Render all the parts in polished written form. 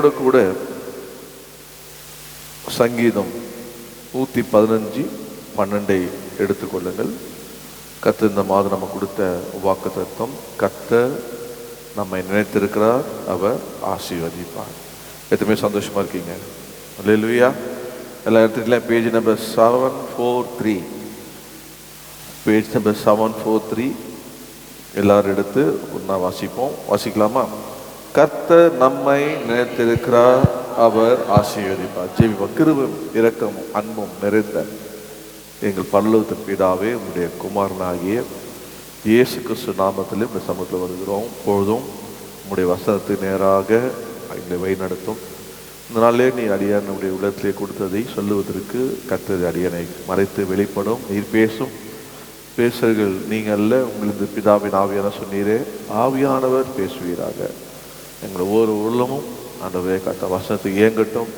என்னோட கூட சங்கீதம் 115:12 எடுத்துக்கொள்ளுங்கள். கர்த்தர் இந்த மாதம் நம்ம கொடுத்த வாக்குத்தத்தம், கர்த்தர் நம்மை நினைத்திருக்கிறார், அவர் ஆசீர்வதிப்பார். எதுவுமே சந்தோஷமா இருக்கீங்க? அல்லேலூயா. எல்லா இடத்துலையும் பேஜ் நம்பர் 743, பேஜ் நம்பர் 743 எல்லாரும் எடுத்து ஒன்றா வாசிப்போம். வாசிக்கலாமா? கர்த்தர் நம்மை நினைத்திருக்கிறார், அவர் ஆசீர்வதிப்பார். ஜெபிப்போம். கிருபையும் இரக்கமும் அன்பும் நிறைந்த எங்கள் பரலோகத்தின் பிதாவே, உம்முடைய குமாரனாகிய இயேசு கிறிஸ்து நாமத்திலே இந்த சமூகத்தில் வருகிறோம். பொழுதும் உம்முடைய வசனத்தை நேராக எங்களை வழிநடத்தும். இந்த நாளிலே நீ அடியானுடைய உள்ளத்திலே கொடுத்ததை சொல்லுவதற்கு கர்த்தர் அடியனை மறைத்து வெளிப்படும். நீர் பேசும் பேசுகள் நீங்கள் அல்ல, உங்களுக்கு பிதாவின் ஆவியான சொன்னீரே, ஆவியானவர் பேசுவீராக. எங்களை ஒவ்வொரு உள்ளமும் ஆண்டவரே கட்ட வசனத்தை ஏங்கட்டும்.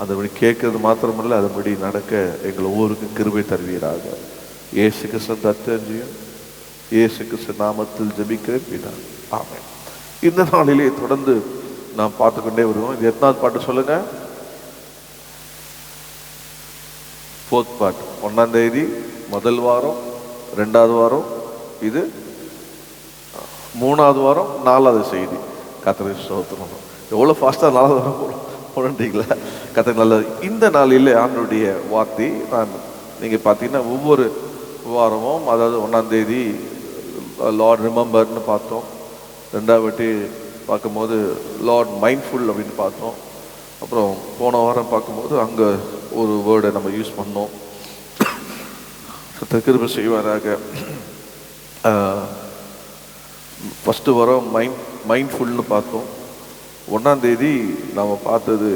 அதன்படி கேட்கறது மாத்திரமல்ல, அதன்படி நடக்க எங்கள் ஒவ்வொருக்கும் கிருபை தருவீராக. இயேசு கிறிஸ்து தத்தஞ்சியும் இயேசு கிறிஸ்து நாமத்தில் ஜெபிக்கிறேன் பிதா, ஆமென். இந்த நாளிலே தொடர்ந்து நாம் பார்த்துக்கொண்டே வருவோம். இது எத்தனாவது பாட்டு சொல்லுங்க? 4th part. 1ஆம் தேதி முதல் வாரம், 2வது வாரம், இது 3வது வாரம், 4வது செய்தி. கர்த்தருக்கு ஸ்தோத்திரம். எவ்வளோ ஃபாஸ்ட்டாக 4வது வாரம் போனீங்களா? கர்த்தருக்கு நல்லது. இந்த நாளில் ஆண்டவருடைய வார்த்தை நீங்கள் பார்த்தீங்கன்னா ஒவ்வொரு வாரமும், அதாவது 1ஆம் தேதி லார்ட் ரிமெம்பர்னு பார்த்தோம். 2வது வாட்டி பார்க்கும்போது லார்ட் மைண்ட்ஃபுல் அப்படின்னு பார்த்தோம். அப்புறம் போன வாரம் பார்க்கும்போது அங்கே ஒரு வேர்டை நம்ம யூஸ் பண்ணோம். கிருபை செய்வாராக. ஃபஸ்ட்டு வாரம் மைண்ட்ஃபுல்னு பார்த்தோம். 1ஆம் தேதி நாம் பார்த்தது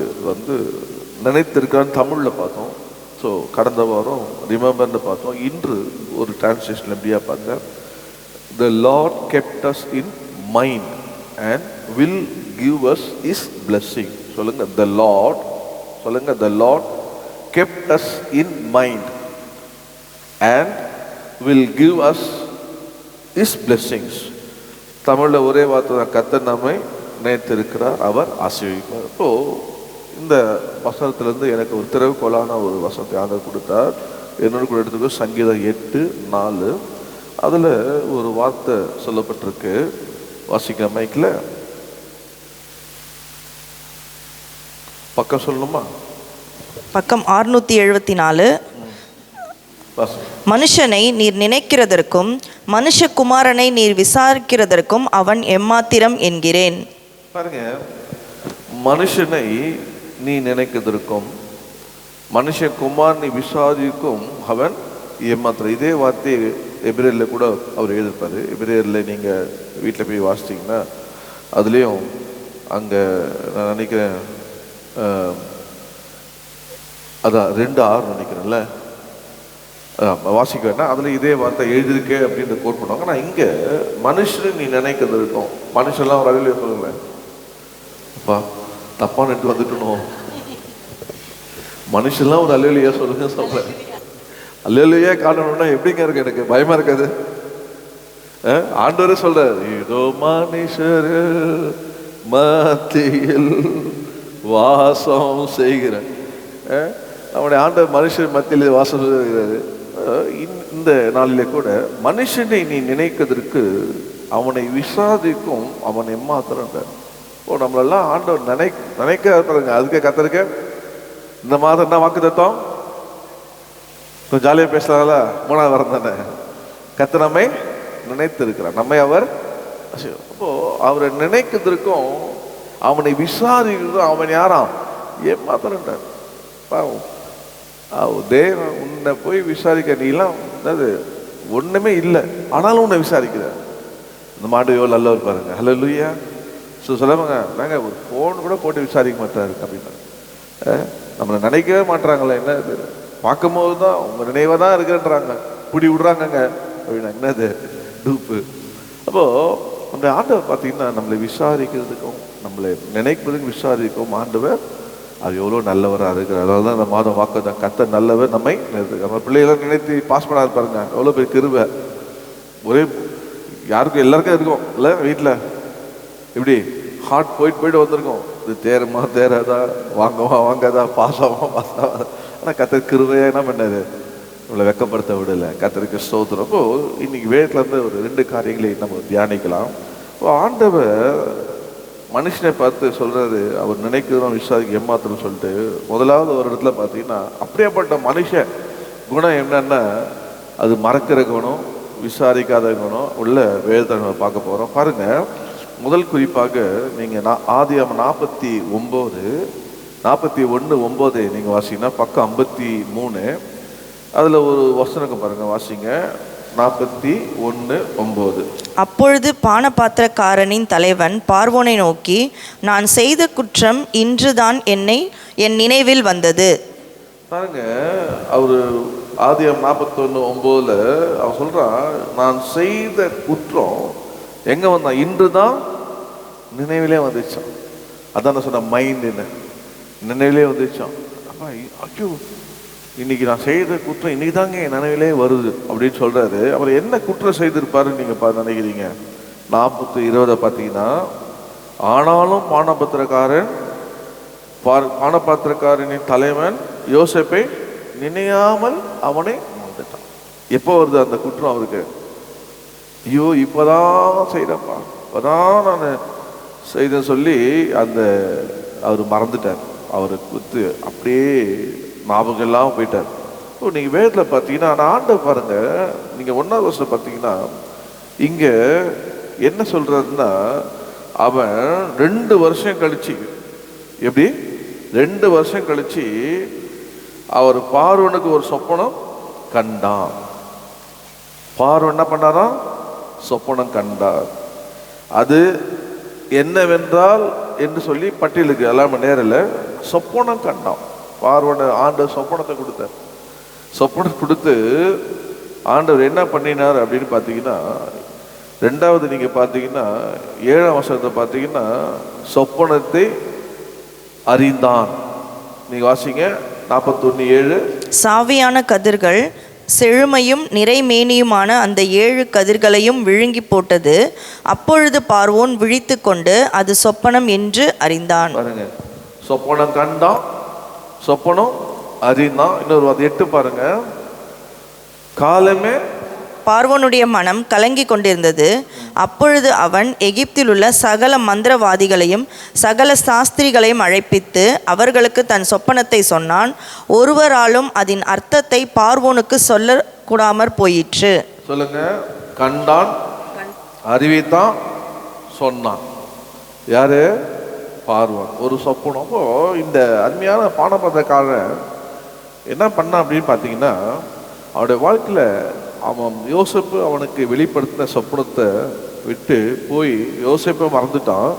நினைத்திருக்கான்னு தமிழில் பார்த்தோம். ஸோ கடந்த வாரம் ரிமெம்பர்னு பார்த்தோம். இன்று ஒரு டிரான்ஸ்லேஷன் எப்படியா பார்த்தேன், The Lord kept us in mind and will give us His blessing. சொல்லுங்க, The Lord. சொல்லுங்க, The Lord kept us in mind and will give us His blessings. தமிழில் ஒரே வார்த்தை தான், கர்த்தர் நம்மை நினைத்திருக்கிறார், அவர் ஆசீர்வதிப்பார். இப்போ இந்த வசனத்திலேருந்து எனக்கு ஒரு திறவுகோலான ஒரு வசனத்தை ஆண்டவர் கொடுத்தார். என்னோட கூட எடுத்துக்கோ சங்கீதம் 8:4. அதில் ஒரு வார்த்தை சொல்லப்பட்டிருக்கு. வாசிக்க மைக்கில் பக்கம் சொல்லணுமா? பக்கம் 674. மனுஷனை நீர் நினைக்கிறதற்கும் மனுஷகுமாரனை நீர் விசாரிக்கிறதற்கும் அவன் எம்மாத்திரம் என்கிறேன். பாருங்க, மனுஷனை நீ நினைக்கிறதற்கும் மனுஷகுமார் நீ விசாரிக்கும் அவன் ஏமாத்திரம். இதே வார்த்தையை எபிரேயரில் கூட அவர் எழுதியிருப்பார். எபிரேயரில் நீங்கள் வீட்டில் போய் வாசிச்சிங்கன்னா அதுலேயும் அங்கே நான் நினைக்கிறேன், அதான் 2:6 நினைக்கிறேன்ல, வாசிக்க வேண்டாம், அதில் இதே வார்த்தை எழுதியிருக்கே அப்படின்ற கோட் பண்ணுவாங்க. ஆனால் இங்கே மனுஷனை நீ நினைக்கிறது இருக்கும். மனுஷன்லாம் ஒரு அழிலையே சொல்லுங்களேன், அப்பா தப்பாக நட்டு வந்துட்டணும். மனுஷன்லாம் ஒரு அழிலையா சொல்லுங்க சொல்கிறேன். அல்லேலூயா காணணும்னா எப்படிங்க இருக்கு? எனக்கு பயமா இருக்காது. ஆண்டவரே சொல்றார், இதோ மனுஷர் மத்தியில் வாசம் செய்கிறேன். நம்முடைய ஆண்டவர் மனுஷர் மத்தியில் வாசம் செய்கிறாரு. இந்த நாளிலே கூட மனுஷனை நீ நினைக்கிறதுக்கு அவனை விசாரிக்கும் அவன் எம்மாத்திரம். ஓ, நம்மளெல்லாம் ஆண்டவர் நினைக்க பாருங்க. அதுக்கே கத்தருக்க இந்த மாதம் என்ன வாக்குத்தத்தம்? கொஞ்சம் ஜாலியாக பேசலாம்ல. 3வது வாரம் தானே. கர்த்தர் நம்மை நினைத்திருக்கிறார், நம்மை அவர். அப்போ அவரை நினைக்கிறதுக்கும் அவனை விசாரிக்கிறதும் அவன் யாராம்? ஏமாத்திரன்றார். தேவன் உன்னை போய் விசாரிக்க, நீலாம் அது ஒன்றுமே இல்லை, ஆனாலும் உன்னை விசாரிக்கிறார். இந்த மாடு எவ்வளோ நல்லவர் பாருங்க. ஹல்லேலூயா. சொல்லுவாங்க, நாங்கள் ஒரு ஃபோன் கூட போட்டு விசாரிக்க மாட்டாரு அப்படின்னா. நம்மளை நினைக்கவே மாட்டுறாங்களே, என்ன இது பார்க்கும்போது தான் உங்கள் நினைவாக தான் இருக்குன்றாங்க, பிடி விடுறாங்கங்க அப்படின்னா என்னது டூப்பு. அப்போது அந்த ஆண்டவர் பார்த்தீங்கன்னா நம்மளை விசாரிக்கிறதுக்கும் நம்மளை நினைப்பதுக்கும் விசாரிக்கும் ஆண்டவர் அது எவ்வளோ நல்லவராக இருக்கிறார். அதனால தான் இந்த மாதம் வாக்கு தான், கர்த்தர் நல்லவர், நம்மை நம்ம பிள்ளைகளாம் நினைத்து பாஸ் பண்ணாது பாருங்க. எவ்வளோ பேர் கிருபை. ஒரே யாருக்கும் எல்லாருக்கும் இருக்கும் இல்லை வீட்டில், இப்படி ஹார்ட் போயிட்டு வந்திருக்கோம். இது தேருமா தேராதா, வாங்கவா வாங்காதா, பாசமா பாசாதா. ஆனால் கர்த்தர் கிருபையா என்ன பண்ணாரு, இவ்வளோ வெக்கப்படுத்த விடலை. கர்த்தருக்கு ஸ்தோத்திரம். அப்போ இன்னைக்கு வேதத்துலேருந்து ஒரு 2 காரியங்களை நம்ம தியானிக்கலாம். இப்போ ஆண்டவர் மனுஷனை பார்த்து சொல்றாரு, அவர் நினைக்கிறோம் விசுவாசிக்கு ஏமாத்திரம் சொல்லிட்டு. முதலாவது ஒரு இடத்துல பார்த்தீங்கன்னா, அப்படியேப்பட்ட மனுஷன் குணம் என்னன்னா, அது மறக்கிற குணம், விசாரிக்காத குணம் உள்ள வேதத்தை நம்ம பார்க்க போகிறோம். பாருங்க, முதல் குறிப்பாக நீங்கள் ஆதியாகமம் 41:9 நீங்கள் வாசிங்கன்னா பக்கம் 53, அதில் ஒரு வசனம் பாருங்க, வாசிங்க. 41:9. அப்பொழுது பானபாத்திரக்காரனின் தலைவன் பார்வோனை நோக்கி, நான் செய்த குற்றம் இன்றுதான் என் நினைவில் வந்தது. பாருங்க, அவர் ஆதியாகமம் 41:9 அவன் சொல்றான், நான் செய்த குற்றம் எங்க வந்தான், இன்று தான் நினைவிலே வந்துச்சான். அதான் நான் சொன்ன மைண்டுன்னு, நினைவிலே வந்துச்சான். அப்பா ஐயோ, இன்னைக்கு நான் செய்த குற்றம் இன்னைக்கு தாங்க என் நினைவிலே வருது அப்படின்னு சொல்றாரு. அவர் என்ன குற்றம் செய்திருப்பாருன்னு நீங்க நினைக்கிறீங்க? 40:20 பார்த்தீங்கன்னா, ஆனாலும் பானபாத்திரக்காரனின் தலைவன் யோசேப்பை நினையாமல் அவனை வந்துட்டான். எப்போ வருது அந்த குற்றம் அவருக்கு? ஐயோ இப்போதான் செய்கிறப்பா, இப்போதான் நான் செய்தேன்னு சொல்லி அவர் மறந்துட்டார். அவரை குத்து அப்படியே ஞாபகம் எல்லாம் போயிட்டார். இப்போ நீங்கள் வேதத்தில் பார்த்தீங்கன்னா, ஆனால் ஆண்டவர் பாருங்க, நீங்கள் 1வது வருஷம் பார்த்தீங்கன்னா இங்கே என்ன சொல்றாருன்னா, அவன் 2 வருஷம் கழிச்சு, எப்படி 2 வருஷம் கழிச்சு அவர் பார்வோனுக்கு ஒரு சொப்பனம் கண்டான். பார்வோன் என்ன பண்ணாராம்? சொப்பனம் கண்டார். அது என்னவென்றால் என்று சொல்லி பட்டியலுக்கு எல்லாம் நேரில் சொப்பனம் கண்டான். பார்வோனை ஆண்டவர் சொப்பனத்தை கொடுத்தார். சொப்பனம் கொடுத்து ஆண்டவர் என்ன பண்ணினார் அப்படின்னு பார்த்தீங்கன்னா, 2வது நீங்கள் பார்த்தீங்கன்னா 7ஆம் வசனத்தை பார்த்தீங்கன்னா, சொப்பனத்தை அறிந்தான். நீங்கள் வாசிங்க 41:7. சாவியான கதிர்கள் செழுமையும் நிறைமேனியுமான அந்த 7 கதிர்களையும் விழுங்கி போட்டது. அப்பொழுது பார்வோன் விழித்து கொண்டு அது சொப்பனம் என்று அறிந்தான். பாருங்க, சொப்பனம் கண்டான், சொப்பனம் அறிந்தான். இன்னொரு 8 பாருங்க, காலமே பார்வோனுடைய மனம் கலங்கி கொண்டிருந்தது. அப்பொழுது அவன் எகிப்தில் உள்ள சகல மந்திரவாதிகளையும் சகல சாஸ்திரிகளையும் அழைப்பித்து அவர்களுக்கு தன் சொப்பனத்தை சொன்னான். ஒருவராலும் அதன் அர்த்தத்தை பார்வோனுக்கு சொல்லக்கூடாமற் போயிற்று. சொல்லுங்க, கண்டான், அறிவித்தான், சொன்னான். யாரு? பார்வோன். ஒரு சொப்பனம். அப்போ இந்த அருமையான பானபாத்திரக்காரன் என்ன பண்ணான் அப்படின்னு பார்த்தீங்கன்னா, அவனுடைய வாழ்க்கையில் அவன் யோசேப்பு அவனுக்கு வெளிப்படுத்தின சொப்பனத்தை விட்டு போய் யோசேப்பை மறந்துட்டான்.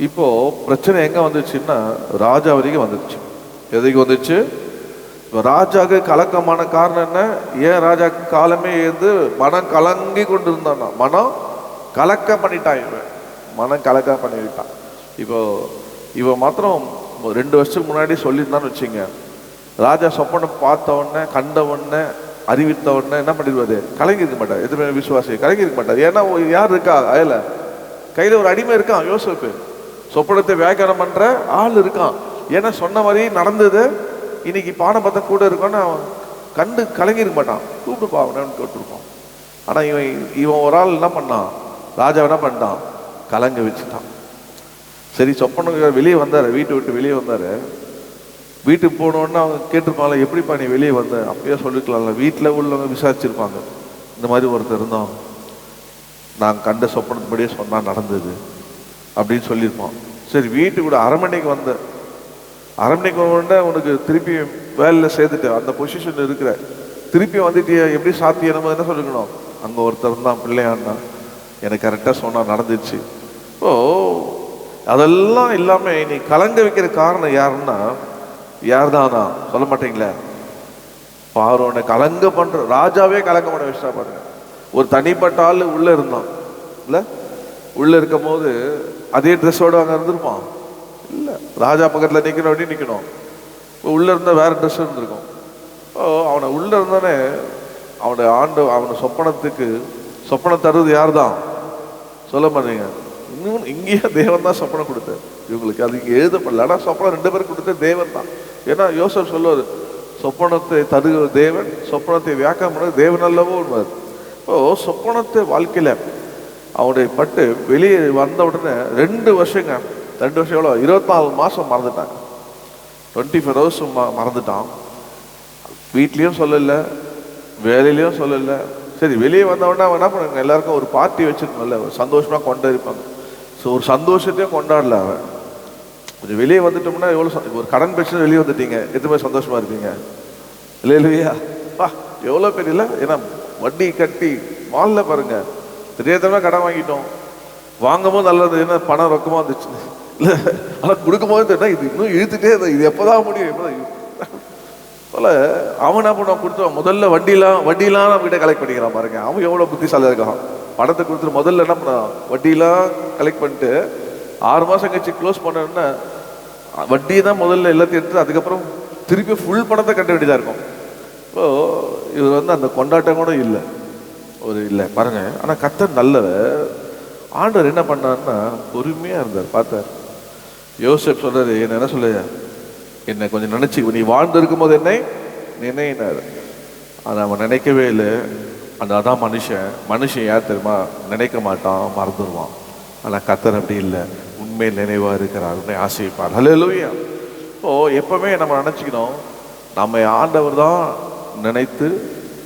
இப்போ பிரச்சனை எங்கே வந்துச்சுன்னா, ராஜா வரைக்கும் வந்துடுச்சு. எதுக்கு வந்துச்சு? இப்போ ராஜாவுக்கு கலக்கமான காரணம் என்ன? ஏன் ராஜா காலமே இருந்து மனம் கலங்கி கொண்டு இருந்தான். மனம் கலக்க பண்ணிட்டான். மனம் கலக்க பண்ணிட்டான். இப்போ இவன் மாத்திரம் 2 வருஷத்துக்கு முன்னாடி சொல்லியிருந்தான்னு வச்சுங்க, ராஜா சொப்பனம் பார்த்த உடனே, கண்ட உடனே, அறிவித்த உடனே என்ன பண்ணிடுவாரு? கலங்கி இருக்க மாட்டார். எதுவுமே விசுவாசி கலங்கி இருக்க மாட்டார். ஏன்னா யார் இருக்கா? கையில் ஒரு அடிமை இருக்கான், யோசேப்பு. சொப்பனத்தை வியாக்கியானம் பண்ற ஆள் இருக்கான். ஏன்னா சொன்ன மாதிரி நடந்தது. இன்னைக்கு பானபாத்திரம் கூட இருக்கான்னு அவன் கண்டு கலங்கி இருக்க மாட்டான். கூப்பிட்டுப்பா அவனு கேட்டுருப்பான். ஆனா இவன் ஒரு ஆள் என்ன பண்ணான்? ராஜா என்ன பண்ணிட்டான்? கலங்க வச்சுட்டான். சரி, சொப்பனம் வெளியே வந்தாரு, வீட்டை விட்டு வெளியே வந்தாரு. வீட்டுக்கு போனோன்னா அவங்க கேட்டிருப்பாங்க, எப்படிப்பா நீ வெளியே வந்த? அப்பயே சொல்லிக்கலாம்ல. வீட்டில் உள்ளவங்க விசாரிச்சிருப்பாங்க, இந்த மாதிரி ஒருத்தர் இருந்தோம், நாங்கள் கண்ட சொப்பனத்துபடியே சொன்னால் நடந்தது அப்படின்னு சொல்லியிருப்பான். சரி, வீட்டுக்கு கூட அரண்மனைக்கு வந்த, அரண்மனைக்கு வந்தோடனே உனக்கு திருப்பி வேலையில் சேர்த்துட்டு அந்த பொசிஷன் இருக்கிற, திருப்பி வந்துட்டிய, எப்படி சாத்தியம்? நம்ம என்ன சொல்லிக்கணும்? அங்கே ஒருத்தர் தான் பிள்ளையான்னா எனக்கு கரெக்டாக சொன்னால் நடந்துச்சு. ஓ, அதெல்லாம் இல்லாமல் நீ கலங்க வைக்கிற காரணம் யாருன்னா, யார் தானா சொல்ல மாட்டீங்களே? பார்வோனை கலங்க பண்ற ராஜாவே கலங்க பண்ண வச்சா பாருங்க. ஒரு தனிப்பட்ட ஆள் உள்ள இருந்தான் இல்ல, உள்ள இருக்கும் போது அதே ட்ரெஸ்ஸோட அங்க இருந்திருப்பான் இல்ல, ராஜா பக்கத்துல நிக்கணும், அப்படி நிக்கணும். உள்ள இருந்தா வேற ட்ரெஸ் இருந்திருக்கும். அவனை உள்ள இருந்தானே அவனை சொப்பனத்துக்கு சொப்பனம் தருவது யார் தான் சொல்ல மாட்டீங்க? இங்கேயும் தேவன் தான் சொப்பனம் கொடுத்தார் இவங்களுக்கு. அது இங்கே எழுதப்படல, ஆனால் சொப்பனம் 2 பேரும் கொடுத்த தேவன் தான். ஏன்னா யோசப் சொல்லுவார், சொப்பனத்தை தருகிற தேவன், சொப்பனத்தை வியாக்கியம் பண்ண தேவன் அல்லவோ உண்மையார். இப்போ சொப்பனத்தை வாழ்க்கையில் அவனுடைய பட்டு வெளியே வந்த உடனே 2 வருஷங்க, 2 வருஷம் எவ்வளோ, 24 மாதம் மறந்துட்டாங்க. 24 ஹவர்ஸ் மறந்துட்டான். வீட்லேயும் சொல்லலை, வேலையிலையும் சொல்லலை. சரி, வெளியே வந்தவொடனே அவன் என்ன பண்ணுங்க, எல்லாருக்கும் ஒரு பார்ட்டி வச்சுருக்கோம்ல, சந்தோஷமாக கொண்டாடிப்பாங்க. ஸோ ஒரு சந்தோஷத்தையும் கொண்டாடல அவன். கொஞ்சம் வெளியே வந்துட்டோம்னா எவ்வளோ ஒரு கடன் பிரச்சனை வெளியே வந்துட்டீங்க, எத்தனை பேர் சந்தோஷமாக இருப்பீங்க இல்லையா? எவ்வளோ பேர் இல்லை. ஏன்னா வட்டி கட்டி மாலில் பாருங்க, தெரியாதவங்க கடன் வாங்கிட்டோம். வாங்கும் போது நல்லது, ஏன்னா பணம் ரொக்கமாக வந்துச்சு இல்லை, ஆனால் கொடுக்கும்போது தெரியா இது இன்னும் இழுத்துட்டே இது எப்போதான் முடியும், எப்போதான் போல. அவன் என்ன பண்ணுவான், கொடுத்துவான். முதல்ல வட்டிலாம் நம்ம கிட்ட கலெக்ட் பண்ணிக்கிறான் பாருங்க. அவன் எவ்வளோ புத்திசாலியாக இருக்கான். பணத்தை கொடுத்துட்டு முதல்ல என்ன பண்ணான், வட்டிலாம் கலெக்ட் பண்ணிட்டு 6 மாதம் கழிச்சு க்ளோஸ் பண்ணோன்னா வட்டியை தான் முதல்ல எல்லாத்தையும் எடுத்து அதுக்கப்புறம் திருப்பி ஃபுல் பணத்தை கட்ட வேண்டியதாக இருக்கும். இப்போ இவர் அந்த கொண்டாட்டம் கூட இல்லை, ஒரு இல்லை பாருங்க. ஆனால் கர்த்தர் நல்லவர். ஆண்டவர் என்ன பண்ணார்னா பொறுமையாக இருந்தார், பார்த்தார். யோசேப் சொல்றாரு, என்ன சொல்ல, என்னை கொஞ்சம் நினைச்சு, நீ வாழ்ந்து இருக்கும் போது என்னை நினைனார். அதை அவன் நினைக்கவே இல்லை. அதான் மனுஷன் யார் தெரியுமா, நினைக்க மாட்டான், மறந்துடுவான். ஆனால் கர்த்தர் அப்படி இல்லை, உண்மையில் நினைவாக இருக்கிறார், உன்னை ஆசைப்பார். ஹல்லேலூயா. இப்போ எப்பவுமே நம்ம நினச்சிக்கணும், நம்ம ஆண்டவர் தான் நினைத்து,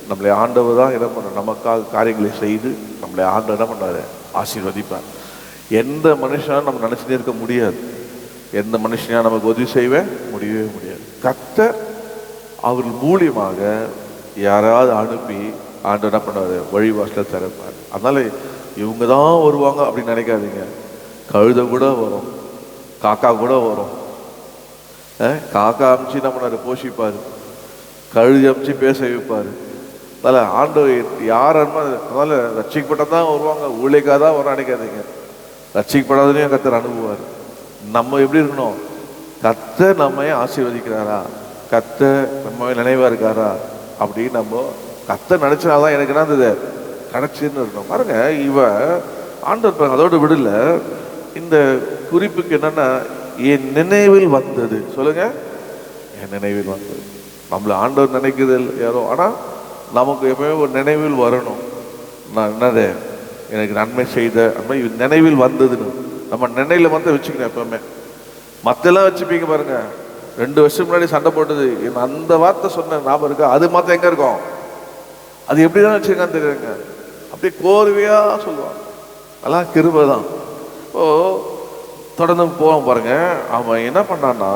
நம்மளை ஆண்டவர் தான் என்ன பண்ண, நமக்காக காரியங்களை செய்து நம்மளை ஆண்டவர் என்ன பண்ணாரு, ஆசீர்வதிப்பார். எந்த மனுஷனும் நம்ம நினச்சிட்டே இருக்க முடியாது. எந்த மனுஷனா நமக்கு உதவி செய்ய முடியவே முடியாது. கர்த்தர் அவர்கள் மூலியமாக யாராவது அனுப்பி ஆண்டவர் என்ன பண்ணுவார், வழிவாசல திறப்பார். அதனால இவங்க தான் வருவாங்க அப்படின்னு நினைக்காதீங்க. கழுதை கூட வரும், காக்கா கூட வரும். காக்கா அமிச்சு என்ன பண்ணாரு, போஷிப்பார். கழுதி அமிச்சு பேச வைப்பார். அதனால ஆண்டவர் யார் அதனால ரட்சிக்கப்பட்டதான் வருவாங்க, ஊழியக்காக தான் வர நினைக்காதீங்க. ரட்சிக்கப்படாதனையும் கர்த்தர் அனுப்புவார். நம்ம எப்படி இருக்கணும், கர்த்தர் நம்மை ஆசீர்வதிக்கிறாரா, கர்த்தர் நம்ம நினைவா இருக்காரா அப்படின்னு நம்ம கர்த்தர் நினைச்சனால்தான் எனக்கு என்ன இருந்தது கிடைச்சுன்னு இருக்கணும். பாருங்க, இவன் ஆண்டவர் அதோடு விடல. இந்த குறிப்புக்கு என்னன்னா, என் நினைவில் வந்தது. சொல்லுங்க, என் நினைவில் வந்தது. நம்மள ஆண்டவர் நினைக்குது யாரோ, ஆனால் நமக்கு எப்பவுமே ஒரு நினைவில் வரணும். நான் என்னது எனக்கு நன்மை செய்த நினைவில் வந்ததுன்னு நம்ம நினைவில் வந்து வச்சுக்கணும். எப்பவுமே மற்றெல்லாம் வச்சுப்பீங்க பாருங்க. 2 வருஷம் முன்னாடி சண்டை போட்டது, அந்த வார்த்தை சொன்ன ஞாபகம் இருக்கா, அது மாத்திரம் எங்க இருக்கும், அது எப்படிதான் வச்சிருக்கான்னு தெரியுங்க. அப்படியே கோர்வையா சொல்லுவான். அதெல்லாம் கிருபை தான். இப்போ தொடர்ந்து போவோம் பாருங்க. அவன் என்ன பண்ணான்னா,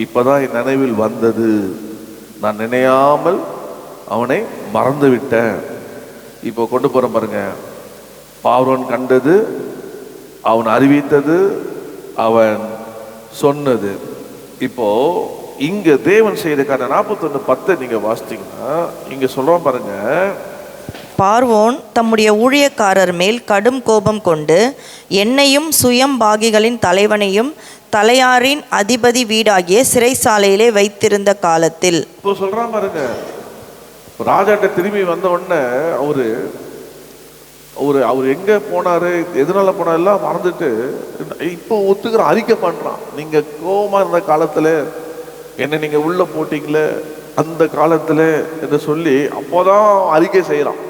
இப்பதான் என் நினைவில் வந்தது, நான் நினையாமல் அவனை மறந்து விட்டேன். இப்போ கொண்டு போறேன் பாருங்க. பார்வோன் கண்டது, அவன் அறிவித்தது, அவன் சொன்னது. இப்போ இங்க தேவன் செய்யறதுக்கான 41:10 நீங்க வாசித்தீங்கன்னா இங்க சொல்றோம் பாருங்க. பார்வோன் தம்முடைய ஊழியக்காரர் மேல் கடும் கோபம் கொண்டு என்னையும் சுயம்பாகிகளின் தலைவனையும் தலையாரின் அதிபதி வீடாகிய சிறைசாலையிலே வைத்திருந்த காலத்தில். இப்போ சொல்றான் பாருங்க, ராஜாட்ட திரும்பி வந்த உடனே அவர் எங்க போனாரு, எதனால போனாரெல்லாம் மறந்துட்டு இப்போ ஒத்துக்கிற அறிக்கை பண்றான். நீங்க கோபமா இருந்த காலத்துல என்ன நீங்க உள்ள போட்டீங்களே அந்த காலத்துல என்று சொல்லி அப்போதான் அறிக்கை செய்யறான்.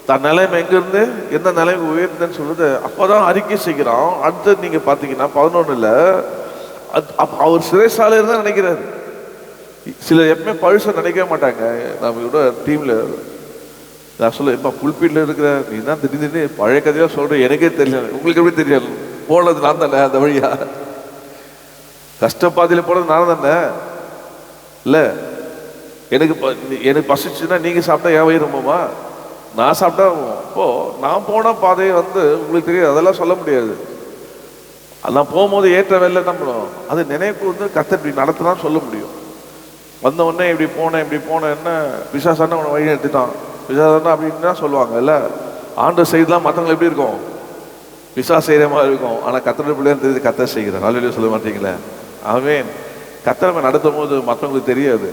தன் நிலைமை எங்க இருந்து எந்த நிலைமை உயர்ந்தன்னு சொல்லுது அப்போதான் அறிக்கை செய்கிறான். அடுத்து நீங்க பாத்தீங்கன்னா 11ல் அவர் சிறைசாலை தான் நினைக்கிறாரு. சிலர் எப்பவுமே பழுச நினைக்கவே மாட்டாங்க. நம்ம கூட டீம்ல நான் சொல்ல, இப்போ புல்பீட்டில் இருக்கிற நீ தான் திடீர்னு பழைய கதையாக சொல்ற, எனக்கே தெரியல, உங்களுக்கு எப்படி தெரியாது, போனது நான் தானே, அந்த வழியா கஷ்டப்பாதையில் போனது நான் தானே இல்லை. எனக்கு பசிச்சுன்னா நீங்கள் சாப்பிட்டா என் வயிறு ரொம்பமா, நான் சாப்பிட்டா இப்போ நான் போன பாதையை உங்களுக்கு தெரியாது, அதெல்லாம் சொல்ல முடியாது. அதெல்லாம் போகும்போது ஏற்ற வேலை என்ன பண்ணுவோம், அது நினைவுக்கு கர்த்தர் இப்படி நடத்தலாம்னு சொல்ல முடியும். வந்த உடனே இப்படி போனேன்னா பிசாசான உன வழி எடுத்துட்டான், பிசாசான அப்படின்னா சொல்லுவாங்க இல்லை. ஆண்டு செய்தலாம் மற்றவங்க எப்படி இருக்கும், பிசா செய்கிற மாதிரி இருக்கும். ஆனால் கர்த்தர் பிள்ளைன்னு தெரியுது, கர்த்தர் செய்கிறார். நல்ல சொல்ல மாட்டீங்களே. அவன் கர்த்தர் நடத்தும் போது மற்றவங்களுக்கு தெரியாது,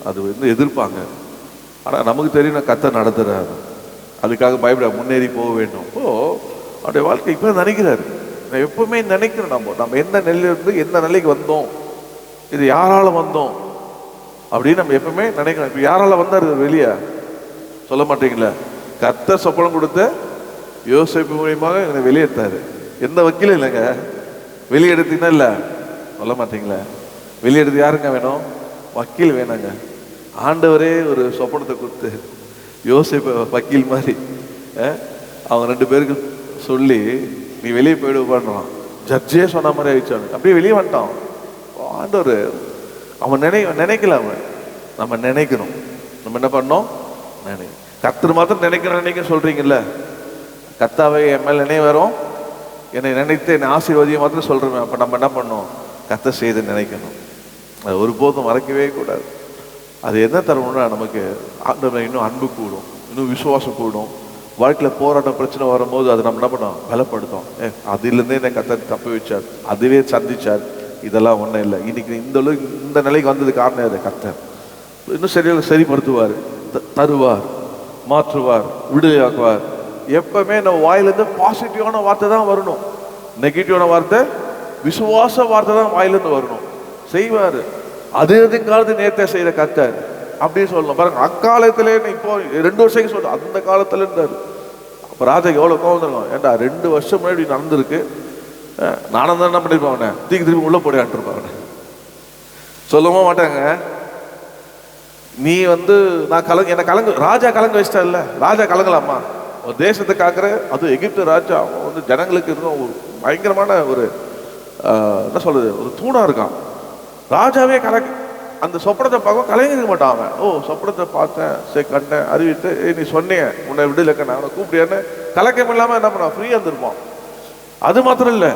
அது எதிர்ப்பாங்க. ஆனால் நமக்கு தெரியும் கர்த்தர் நடத்துறாரு, அதுக்காக பயப்பட முன்னேறி போக வேண்டும். அப்போ அவருடைய வாழ்க்கை இப்போ நினைக்கிறாரு, நான் எப்பவுமே நினைக்கிறோம், நம்ம எந்த நிலையிலிருந்து எந்த நிலைக்கு வந்தோம், இது யாரால வந்தோம் அப்படின்னு நம்ம எப்பவுமே நினைக்கிறோம். இப்போ யாரால வந்தார் வெளியே சொல்ல மாட்டீங்களா? கர்த்தர் சொப்பனம் கொடுத்த யோசேப்பு மூலியமாக என்னை வெளியேற்றாரு. எந்த வக்கீலும் இல்லைங்க. வெளியெடுத்தீங்கன்னா இல்லை சொல்ல மாட்டீங்களா? வெளியெடுத்து யாருங்க வேணும்? வக்கீல் வேணாங்க. ஆண்டவரே ஒரு சொப்பனத்தை கொடுத்து யோசேப்பு வக்கீல் மாதிரி அவங்க 2 பேருக்கு சொல்லி நீ வெளியே போயிடு பண்ணுறான். ஜட்ஜே சொன்ன மாதிரி ஆயிடுச்சாங்க. அப்படியே வெளியே வந்துட்டான். ஆண்டவர் அவன் நினைக்கல. அவன் நம்ம நினைக்கணும். நம்ம என்ன பண்ணோம்? கர்த்தர் மாத்திரம் நினைக்க சொல்றீங்கல்ல, கர்த்தாவே என் மேல் நினைவரும், என்னை நினைத்து என்னை ஆசீர்வாதியை மாத்திரம் சொல்றேன். அப்ப நம்ம என்ன பண்ணோம்? கர்த்தர் செய்து நினைக்கணும். அது ஒருபோதும் மறக்கவே கூடாது. அது என்ன தரணும்னா நமக்கு ஆண்டவரை இன்னும் அன்பு கூடும், இன்னும் விசுவாசம் கூடும். வாழ்க்கையில் போராட்டம் பிரச்சனை வரும்போது அது நம்ம என்ன பண்ணோம்? பலப்படுத்தும். அதுலேருந்தே என்னை கர்த்தர் தப்பி வச்சார், அதுவே சந்திச்சார், இதெல்லாம் ஒன்றும் இல்லை. இன்னைக்கு இந்த நிலைக்கு வந்தது காரணம் அது கர்த்தர். இன்னும் சரிப்படுத்துவார், தருவார், மாற்றுவார், விடுதலையாக்குவார். எப்பவுமே நம்ம வாயிலிருந்து பாசிட்டிவான வார்த்தை தான் வரணும். நெகட்டிவான வார்த்தை, விசுவாச வார்த்தை தான் வாயிலிருந்து வரணும். செய்வார். அது காலத்து நேரத்தை செய்யற கர்த்தர் அப்படின்னு சொல்லணும். பாருங்க, அக்காலத்திலே இப்போ 2 வருஷம் சொல்ற அந்த காலத்துல இருந்தாரு. அப்ப ராஜாக்கு எவ்வளவு கோவம் இருக்கும். ஏண்டா 2 வருஷம் முன்னாடி நடந்திருக்கு, நானும் தான் என்ன பண்ணிருப்பேன், அவனை திருப்பி உள்ள போடான்ட்டு இருப்பான். சொல்லவும் மாட்டாங்க. நீ நான் என்ன கலங்க, ராஜா கலங்க வச்சிட்டா இல்ல, ராஜா கலங்கலாமா? ஒரு தேசத்தை காக்குற, அது எகிப்து ராஜா, அவன் ஜனங்களுக்கு இருந்தும் ஒரு பயங்கரமான ஒரு என்ன சொல்றது, ஒரு தூணா இருக்கான். ராஜாவே அந்த சொப்பனத்தை பார்க்க கலைஞருக்கு மாட்டான் அவன். ஓ, சொப்பனத்தை பார்த்தேன், சரி கண்டேன், அறிவித்து நீ சொன்னேன் உன்னை விடலக்க நான் அவனை கூப்பிடியான்னு கலக்கம் இல்லாம என்ன பண்ணான்? ஃப்ரீயா இருந்திருப்பான். அது மாத்திரம் இல்ல,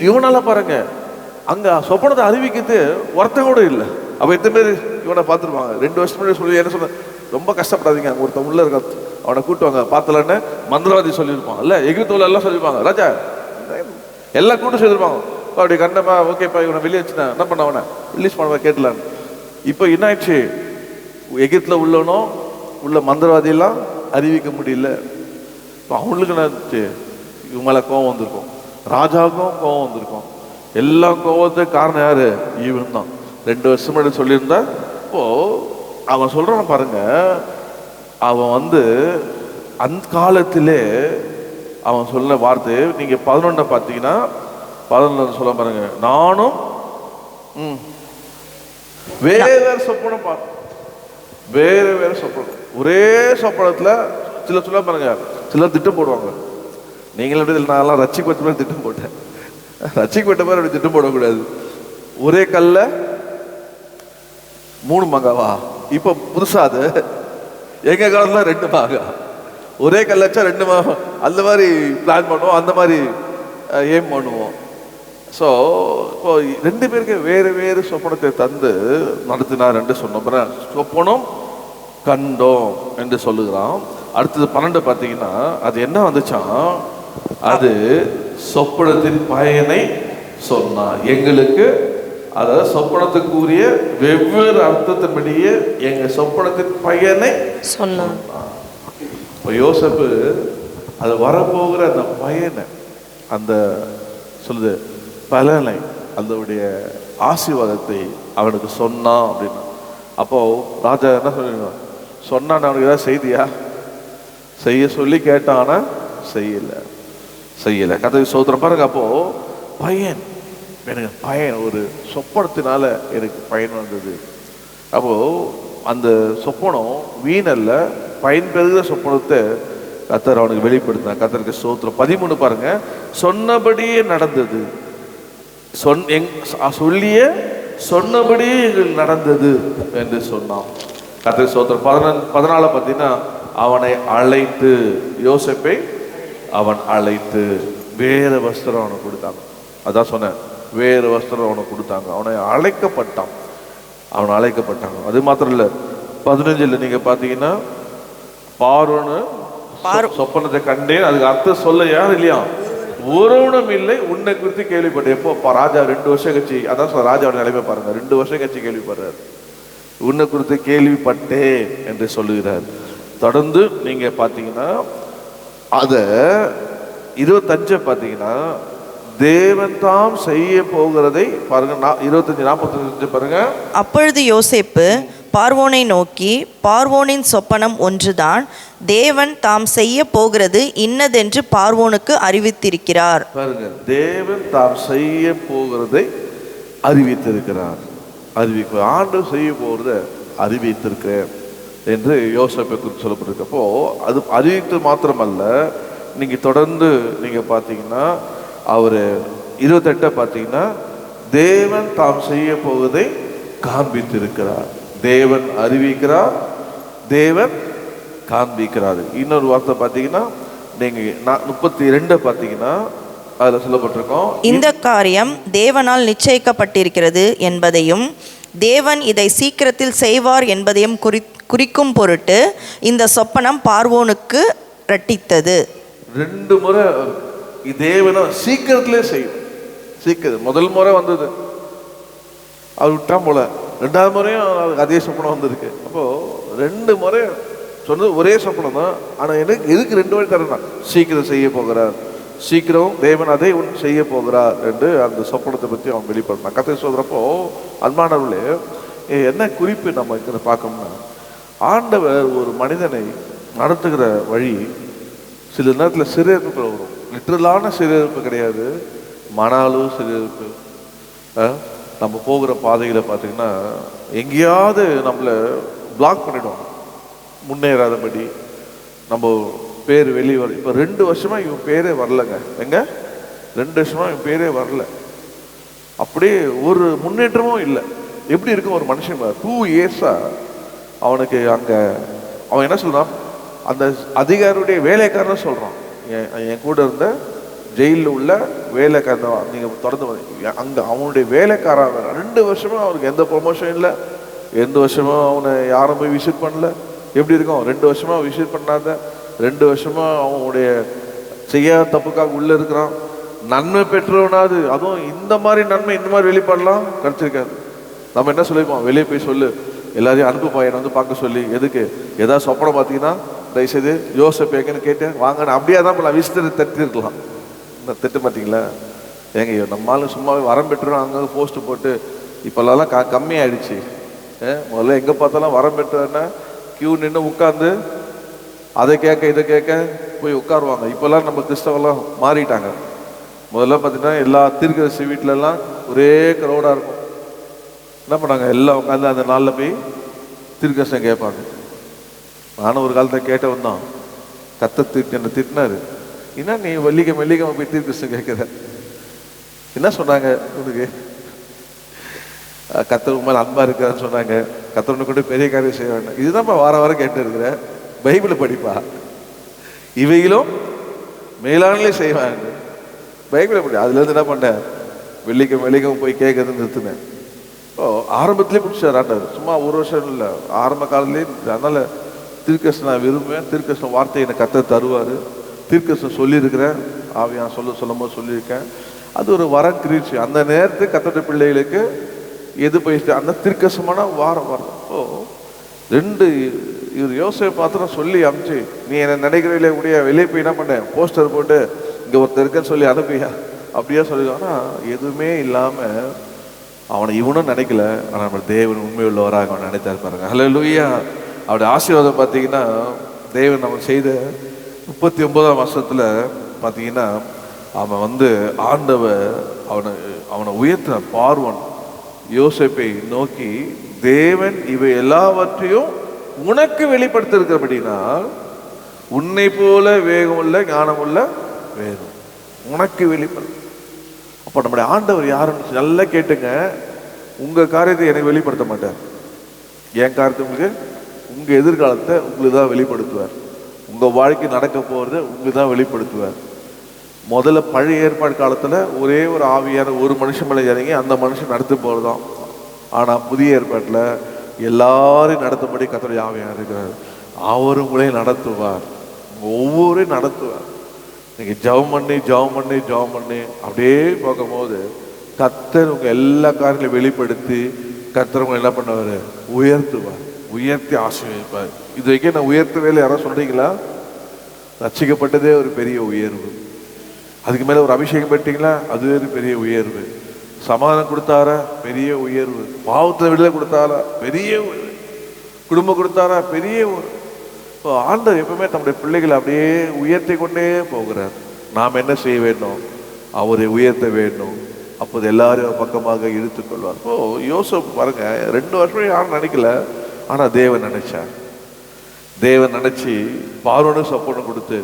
இவனால பாருங்க அங்க சொப்பனத்தை அறிவிக்கிறது ஒருத்தன் கூட இல்லை. அப்ப எத்தனை பேர் இவனை பார்த்துருப்பாங்க? 2 வருஷம் முன்னாடி சொல்லி என்ன சொன்ன, ரொம்ப கஷ்டப்படாதீங்க, அங்கே ஒருத்தன் உள்ள இருக்க அவனை கூட்டுவாங்க பார்த்தலன்னு மந்திரவாதி சொல்லியிருப்பான். இல்ல எகிப்துல எல்லாம் சொல்லியிருப்பாங்க, ராஜா எல்லாம் கூட்டு சொல்லியிருப்பாங்க. அப்படி கண்டப்பா ஓகேப்பா இவனை வெளியே வச்சுனா என்ன பண்ண, அவனை ரிலீஸ் பண்ண கேட்டலான்னு. இப்போ என்ன ஆயிடுச்சு? எகிப்துல உள்ளவனும் உள்ள மந்திரவாதி எல்லாம் அறிவிக்க முடியல. அவங்களுக்கு என்ன ஆச்சு? இவங்க மேல கோவம் வந்திருக்கும், ராஜாவுக்கும் கோவம் வந்திருக்கும். எல்லா கோவத்துக்கு காரணம் யாரு? இவன் தான். 2 வருஷம் முன்னாடி சொல்லியிருந்தா. இப்போ அவன் சொல்றான் பாருங்க, அவன் அந்த காலத்திலே அவன் சொன்ன வார்த்தை நீங்க 11 பார்த்தீங்கன்னா 11 சொல்ல பாருங்க, நானும் வேற சொப்பனம் பார்த்தேன், வேற சொப்பனம். ஒரே சொப்பனத்துல சில சொல்ல பாருங்க, சிலர் திட்டம் போடுவாங்க. நீங்களும் நான் ரச்சிக்கு பட்ட மாதிரி திட்டம் போட்டேன், ரச்சிக்கு பட்ட மாதிரி அப்படி திட்டம் போடக்கூடாது. ஒரே கல்ல 3 மங்காவா? இப்ப புதுசா அது எங்க காலத்துல 2 மங்கா. ஒரே கல்லச்சா 2 மங்கா, அந்த மாதிரி பிளான் பண்ணுவோம், அந்த மாதிரி ஏம் பண்ணுவோம். ஸோ இப்போ 2 பேருக்கு வேறு வேறு சொப்பனத்தை தந்து நடத்தினார் என்று சொன்ன சொப்பனம் கண்டோம் என்று சொல்லுகிறான். அடுத்தது 12 பார்த்தீங்கன்னா அது என்ன வந்துச்சான்? அது சொப்பனத்தின் பயனை சொன்னார் எங்களுக்கு. அதாவது சொப்பனத்துக்குரிய வெவ்வேறு அர்த்தத்தின்படியே எங்க சொப்பனத்தின் பயனை சொன்னார். இப்போ யோசேப்பு அது வரப்போகிற அந்த பயனை, அந்த சொல்லுது பலனை, அதோடைய ஆசீர்வாதத்தை அவனுக்கு சொன்னான் அப்படின்னா. அப்போ ராஜா என்ன சொல்லிடுவான்? சொன்னான் அவனுக்கு ஏதாவது செய்தியா? செய்ய சொல்லி கேட்டானா? செய்யல. கதை சோதரம் பாருங்க. அப்போ பயன், எனக்கு பயன், ஒரு சொப்பனத்தினால எனக்கு பயன் வந்தது. அப்போ அந்த சொப்பனம் வீணல்ல, பயன் பெறுகிற சொப்பனத்தை கர்த்தர் அவனுக்கு வெளிப்படுத்தினார். கர்த்தருக்கு ஸ்தோத்திரம். 13 பாருங்க, சொன்னபடியே நடந்தது, சொல்லிய சொன்னபடியே எங்களுக்கு நடந்தது என்று சொன்னான். கர்த்தருக்கு ஸ்தோத்திரம். 14 பார்த்தீங்கன்னா அவனை அழைத்து, யோசேப்பை அவன் அழைத்து வேற வஸ்திரம் அவனுக்கு கொடுத்தாங்க. அதான் சொன்னேன், வேறு வஸ்திரம் அவனுக்கு கொடுத்தாங்க. அவனை அழைக்கப்பட்டான், அவன் அழைக்கப்பட்டாங்க. அது மாத்திரம் இல்லை, 15 நீங்க பாத்தீங்கன்னா பார்வோனு சொப்பனத்தை கண்டேன், அதுக்கு அர்த்தம் சொல்ல யாரும் இல்லையா? ஒருவனும் இல்லை, உன்னை குறித்து கேள்விப்பட்டேன். எப்போ? ராஜா 2 வருஷம் கழிச்சு. அதான் ராஜாவோட நிலைமை பாருங்க, 2 வருஷம் கழிச்சு கேள்விப்படுறாரு. உன்னை குறித்து கேள்விப்பட்டேன் என்று சொல்லுகிறார். தொடர்ந்து நீங்க பாத்தீங்கன்னா அத 25 பார்த்தீங்கன்னா தேவன் தாம் செய்ய போகிறதை பாருங்க. 25-45 பாருங்க. அப்பொழுது யோசேப்பு பார்வோனை நோக்கி, பார்வோனின் சொப்பனம் ஒன்றுதான், தேவன் தாம் செய்ய போகிறது இன்னதென்று பார்வோனுக்கு அறிவித்திருக்கிறார். பாருங்க, தேவன் தாம் செய்ய போகிறதை அறிவித்திருக்கிறார். ஆண்டவர் செய்ய போகிறத அறிவித்திருக்கிறேன் என்று யோசேப்பை குறித்து சொல்லப்பட்டிருக்கப்போ, அது அறிவித்து மாத்திரமல்ல, நீங்க தொடர்ந்து நீங்க பார்த்தீங்கன்னா அவர் 28 பார்த்தீங்கன்னா தேவன் தாம் செய்ய போவதை காண்பித்திருக்கிறார். தேவன் அறிவிக்கிறார், தேவன் காண்பிக்கிறார். இன்னொரு வார்த்தை பார்த்தீங்கன்னா நீங்க 32 பார்த்தீங்கன்னா அதில் சொல்லப்பட்டிருக்கோம், இந்த காரியம் தேவனால் நிச்சயிக்கப்பட்டிருக்கிறது என்பதையும் தேவன் இதை சீக்கிரத்தில் செய்வார் என்பதையும் குறிக்கும் பொருட்டு இந்த சொப்பனம் பார்வோனுக்கு இரட்டித்தது. 2 முறை தேவனை சீக்கிரத்திலே செய்யும். சீக்கிரம் முதல் முறை வந்தது அவர் விட்டா போல, 2வது முறையும் அதே சொப்பனம் வந்திருக்கு. அப்போ 2 முறை சொன்னது ஒரே சொப்பனம் தான். ஆனால் எனக்கு எதுக்கு 2 வழி தரணும்? சீக்கிரம் செய்ய போகிறார், சீக்கிரம் தேவன் அதை செய்ய போகிறார் என்று அந்த சொப்பனத்தை பற்றி அவன் வெளிப்படுறான். கதை சொல்றப்போ அன்பானவர்களே, என்ன குறிப்பு நம்ம இங்கே பார்க்கணும்னா, ஆண்டவர் ஒரு மனிதனை நடத்துகிற வழி சில நேரத்தில் சிறையிருப்புகள் வரும். லிட்டரலான சிறையிருப்பு கிடையாது, மன அளவு சிறையிருப்பு. நம்ம போகிற பாதையில் பார்த்தீங்கன்னா எங்கேயாவது நம்மளை பிளாக் பண்ணிடுவோம், முன்னேறாதபடி. நம்ம பேர் வெளியே வர. இப்போ 2 வருஷமா இவன் பேரே வரலங்க. எங்க 2 வருஷமா இவன் பேரே வரல, அப்படியே ஒரு முன்னேற்றமும் இல்லை. எப்படி இருக்கும் ஒரு மனுஷன்? 2 இயர்ஸா அவனுக்கு அங்கே அவன் என்ன சொல்றான், அந்த அதிகாரியுடைய வேலைக்காரன் சொல்றான், என் கூட இருந்த ஜெயிலில் உள்ள வேலைக்காரன் நீங்க தொடர்ந்து அங்கே அவனுடைய வேலைக்காரன் 2 வருஷமா அவனுக்கு எந்த ப்ரொமோஷன் இல்லை, எந்த வருஷமா அவனை யாரும் போய் விசிட் பண்ணல. எப்படி இருக்கும்? 2 வருஷமா விசிட் பண்ணாத, 2 வருஷமா அவனுடைய செய்யாத தப்புக்காக உள்ள இருக்கிறான். நன்மை பெற்றவனாது, அதுவும் இந்த மாதிரி நன்மை இந்த மாதிரி வெளிப்படலாம் கிடைச்சிருக்காது. நம்ம என்ன சொல்லிப்போம், வெளியே போய் சொல்லு, எல்லாரையும் அனுப்புப்பா என்னை வந்து பார்க்க சொல்லி. எதுக்கு? ஏதாவது சொப்பனை பார்த்தீங்கன்னா தயவுசெய்து யோசேப்பு எங்கன்னு கேட்டேன் வாங்கன்னு அப்படியே தான் போகலாம். விசிட்டரை தட்டிருக்கலாம், திட்ட மாட்டீங்களா? ஏங்க நம்மளால சும்மாவே வரம் பெற்றுரும் அங்கே போஸ்ட்டு போட்டு இப்போல்லாம் கம்மியாயிடுச்சு. முதல்ல எங்கே பார்த்தாலும் வரம் பெற்றுன்னா கியூ நின்று உட்காந்து அதை கேட்க இதை கேட்க போய் உட்காருவாங்க. இப்போல்லாம் நம்ம கிறிஸ்தவெல்லாம் மாறிட்டாங்க. முதல்ல பார்த்தீங்கன்னா எல்லா தீர்க்கதரிசி வீட்டிலலாம் ஒரே க்ரௌடாக இருக்கும். என்ன பண்ணாங்க, எல்லாம் உட்காந்து அந்த நாளில் போய் தீர்க்கதரிசனம் கேட்பாங்க. நானும் ஒரு காலத்தை கேட்டவன் தான். என்னை திட்டினாரு, என்ன நீ வெள்ளிக்கிழமை போய் தீர்க்கதரிசனம் கேட்குற? என்ன சொன்னாங்க உனக்கு? கர்த்தர் மேலே அன்பா இருக்கிறான்னு சொன்னாங்க. கர்த்தர் கொண்டு பெரிய காரியம் செய்ய வேண்டாம். இதுதான்ப்பா வாரம் கேட்டு இருக்கிற. பைபிளை படிப்பா, இவையிலும் மேலானே செய்வாங்க. பைபிளை படி. அதுலேருந்து என்ன பண்ணேன், வெள்ளிக்கிழமை போய் கேட்கறது நிறுத்தினேன். ஆரம்பத்திலே பிடிச்சார் ஆண்டவர். சும்மா ஒரு வருஷம் இல்லை, ஆரம்ப காலத்திலே. அதனால தீர்க்கதரிசனம் நான் விரும்புவேன். தீர்க்கதரிசன வார்த்தையை எனக்கு கர்த்தர் தருவார். தீர்க்கதரிசனம் சொல்லியிருக்கிறேன், ஆவியான் சொல்லும் போது சொல்லியிருக்கேன். அது ஒரு வரம் கிரீச்சி. அந்த நேரத்துக்கு கர்த்தருடைய பிள்ளைகளுக்கு எது போயிட்டு அந்த தீர்க்கதரிசனமான வாரம். இவர் யோசேப்பு மாத்திரம் சொல்லி அனுப்பிச்சு, நீ என்ன நினைக்கிறீங்களே உடைய வெளியே போய் என்ன பண்ண, போஸ்டர் போட்டு இங்கே ஒருத்தர் இருக்குன்னு சொல்லி அனுப்பியா அப்படியே சொல்லிடுவான்னா எதுவுமே இல்லாமல் அவனை இவனும் நினைக்கல. ஆனால் நம்ம தேவன் உண்மை உள்ளவராக அவன் நினைத்தாரு பாருங்க. ஹல்லேலூயா. அவருடைய ஆசீர்வாதம் பார்த்தீங்கன்னா தேவன் அவன் செய்த 39ஆம் வருஷத்தில் பார்த்தீங்கன்னா அவன் ஆண்டவர் அவனை உயர்த்தின. பார்வன் யோசேப்பை நோக்கி, தேவன் இவை எல்லாவற்றையும் உனக்கு வெளிப்படுத்திருக்கிறபடினா உன்னை போல வேகமுள்ள ஞானமுள்ள வேதம் உனக்கு வெளிப்படும். அப்போ நம்முடைய ஆண்டவர் யாருன்னு நல்லா கேட்டுங்க. உங்க காரியத்தை எனக்கு வெளிப்படுத்த மாட்டார். என் காரியத்தை உங்களுக்கு, உங்க எதிர்காலத்தை உங்களுக்கு தான் வெளிப்படுத்துவார். உங்க வாழ்க்கை நடக்க போறதை உங்களுக்கு தான் வெளிப்படுத்துவார். முதல்ல பழைய ஏற்பாடு காலத்துல ஒரே ஒரு ஆவியான ஒரு மனுஷன் மேலே இறங்கி அந்த மனுஷன் நடத்த போறதுதான். ஆனா புதிய ஏற்பாட்டில் எல்லாரையும் நடத்தும்படி கர்த்தருடைய ஆவியாக இருக்கிறார். அவரும் உங்களையும் நடத்துவார், ஒவ்வொருவரையும் நடத்துவார். நீங்க ஜெபம் பண்ணி அப்படியே பார்க்கும்போது கர்த்தர் உங்க எல்லா காரியங்களையும் வெளிப்படுத்தி கர்த்தர் உங்களை என்ன பண்ணுவார், உயர்த்துவார், உயர்த்தி ஆசீர்வதிப்பார். இது வரைக்கும் நான் உயர்த்தவே இல்லை. யாரும் சொல்றீங்களா? ரட்சிக்கப்பட்டதே ஒரு பெரிய உயர்வு. அதுக்கு மேலே ஒரு அபிஷேகம் பெற்றீங்களா, அது ஒரு பெரிய உயர்வு. சமாதானம் கொடுத்தாரா, பெரிய உயர்வு. பாவத்தில் விடுதலை கொடுத்தாரா, பெரிய உயர்வு. குடும்பம் கொடுத்தாரா, பெரிய ஒரு. இப்போ ஆண்டவர் எப்பவுமே தம்முடைய பிள்ளைகளை அப்படியே உயர்த்தி கொண்டே போகிறார். நாம் என்ன செய்ய வேண்டும்? அவரை உயர்த்த வேண்டும். அப்போது எல்லாரும் பக்கமாக இழுத்துக்கொள்வார். இப்போ யோசேப்பு பாருங்க, 2 வருஷம் யாரும் நினைக்கல, ஆனால் தேவன் நினைச்சார். தேவன் நினைச்சு பார்வோனுக்கு சப்போர்ட் கொடுத்து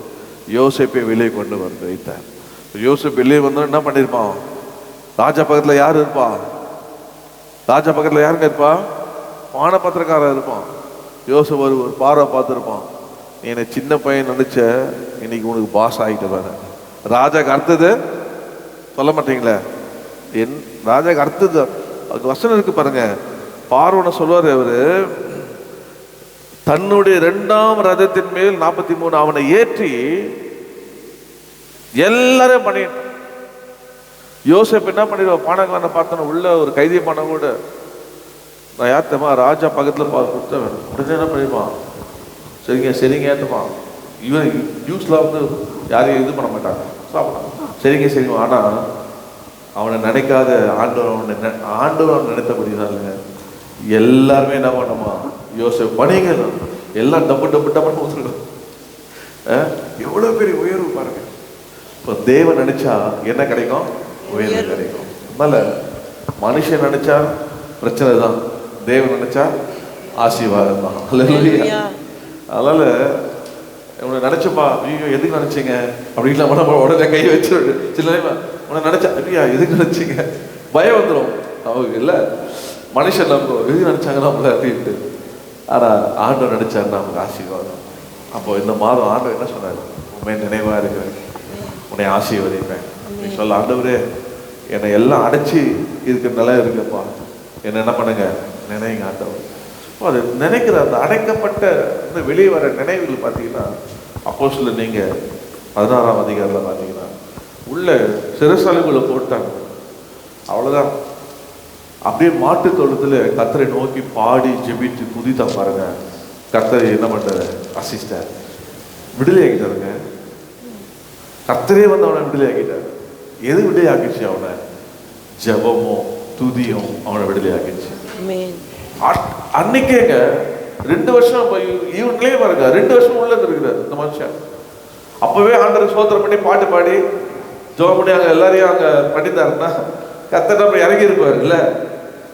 யோசேப்பை வெளியே கொண்டு வந்து வைத்தார். யோசேப்பு வெளியே வந்தோம் என்ன பண்ணிருப்பான்? ராஜா பக்கத்தில் யார் இருப்பா? ராஜா பக்கத்தில் யாருங்க இருப்பா? பானபத்திரக்காரர் இருப்பான். யோசேப்பு ஒரு பார்வை பார்த்துருப்பான், நீ என்னை சின்ன பையன் நினைச்ச, இன்னைக்கு உனக்கு பாஸ் ஆகிட்டு பாரு. ராஜாக்கு அடுத்தது சொல்ல மாட்டீங்களே, என் ராஜாக்கு அடுத்தது அதுக்கு வசனம் இருக்கு பாருங்க. பார்வோனை சொல்வார், அவரு தன்னுடைய 2ஆம் ரதத்தின் மேல் 43 அவனை ஏற்றி எல்லாரும் பண்ணிட்டு. யோசேப்பு என்ன பண்ணிடுவான்? பானக்காரனை பார்த்தோன்னா உள்ள ஒரு கைதிய பண்ண கூட, நான் யாத்தமா ராஜா பக்கத்தில் கொடுத்தேன். உடனே என்ன பண்ணிடுவான்? சரிங்க சரிங்க ஏற்றுப்பான். இவன் ஜூஸ்லாம் வந்து யாரையும் இது பண்ண மாட்டாங்க, சாப்பிடான். சரிங்க சரிங்க. ஆனால் அவனை நினைக்காத ஆண்டவர் அவன் நினைத்தபடினால எல்லாருமே என்ன பண்ணுமா? யோசேப்பு பணிகள் எல்லாம் டப்பு டப்பு டப்புன்னு ஊத்துருக்கோம். எவ்வளோ பெரிய உயர்வு பாருங்க. இப்போ தேவன் நினைச்சா என்ன கிடைக்கும்? உயர்வு கிடைக்கும். அதனால மனுஷன் நினைச்சா பிரச்சனை தான், தேவன் நினைச்சா ஆசீர்வாதம் தான். அதனால உன்னை நினைச்சப்பா, ஐயோ எதுக்கு நினைச்சீங்க அப்படின்லாம் நம்ம உடனே கை வச்சு சில உன்னை நினைச்சா ஐயா எதுக்கு நினைச்சீங்க பயம் வந்துடும் அவங்க. இல்லை மனுஷன் நம்ம எதுக்கு நினைச்சாங்கன்னா நம்மள அப்படின்ட்டு. ஆனால் ஆண்டவர் நினைச்சாருன்னா நமக்கு ஆசீர்வாதம். அப்போ இந்த மாதம் ஆண்டவர் என்ன சொன்னார்? உண்மை நினைவாக இருக்கிறேன், உன்னை ஆசீர்வதிப்பேன். நீ சொல்ல, ஆண்டவரே என்னை எல்லாம் அடைச்சி இருக்கிற நிலை இருக்குப்பா, என்ன என்ன பண்ணுங்க நினைங்க ஆண்டவர். அது நினைக்கிற அந்த அடைக்கப்பட்ட இந்த வெளியே வர நினைவுகள் பார்த்தீங்கன்னா, அப்போஸ்தலர் நீங்கள் 16ஆம் அதிகாரத்தில் பார்த்தீங்கன்னா உள்ள சிறைசாலைக்குள்ள போட்டாங்க. அவ்வளோதான். அப்படியே மாட்டு தொழுத்துல கர்த்தரை நோக்கி பாடி ஜெபித்து குதித்தா பாருங்க. கர்த்தரை என்ன பண்றாரு? அசிஸ்டார் விடுதலை ஆக்கிட்டாருங்க. கர்த்தரே வந்து அவனை விடுதலை ஆக்கிட்டாரு. எது விடுதலை ஆக்கிச்சு அவனை? ஜெபமும் துதியும் அவனை விடுதலை ஆக்கிச்சு. அன்னைக்கேங்க 2 வருஷம் இவங்களே பாருங்க, 2 வருஷம் உள்ள இருக்கிறார் இந்த மனுஷன். அப்பவே ஆண்டவர் சோத்திரம் பண்ணி பாட்டு பாடி ஜெபம் பண்ணி அங்கே எல்லாரையும் அங்கே பண்ணிட்டாருன்னா கர்த்தர் நம்ம இறங்கி இருப்பார் இல்லை?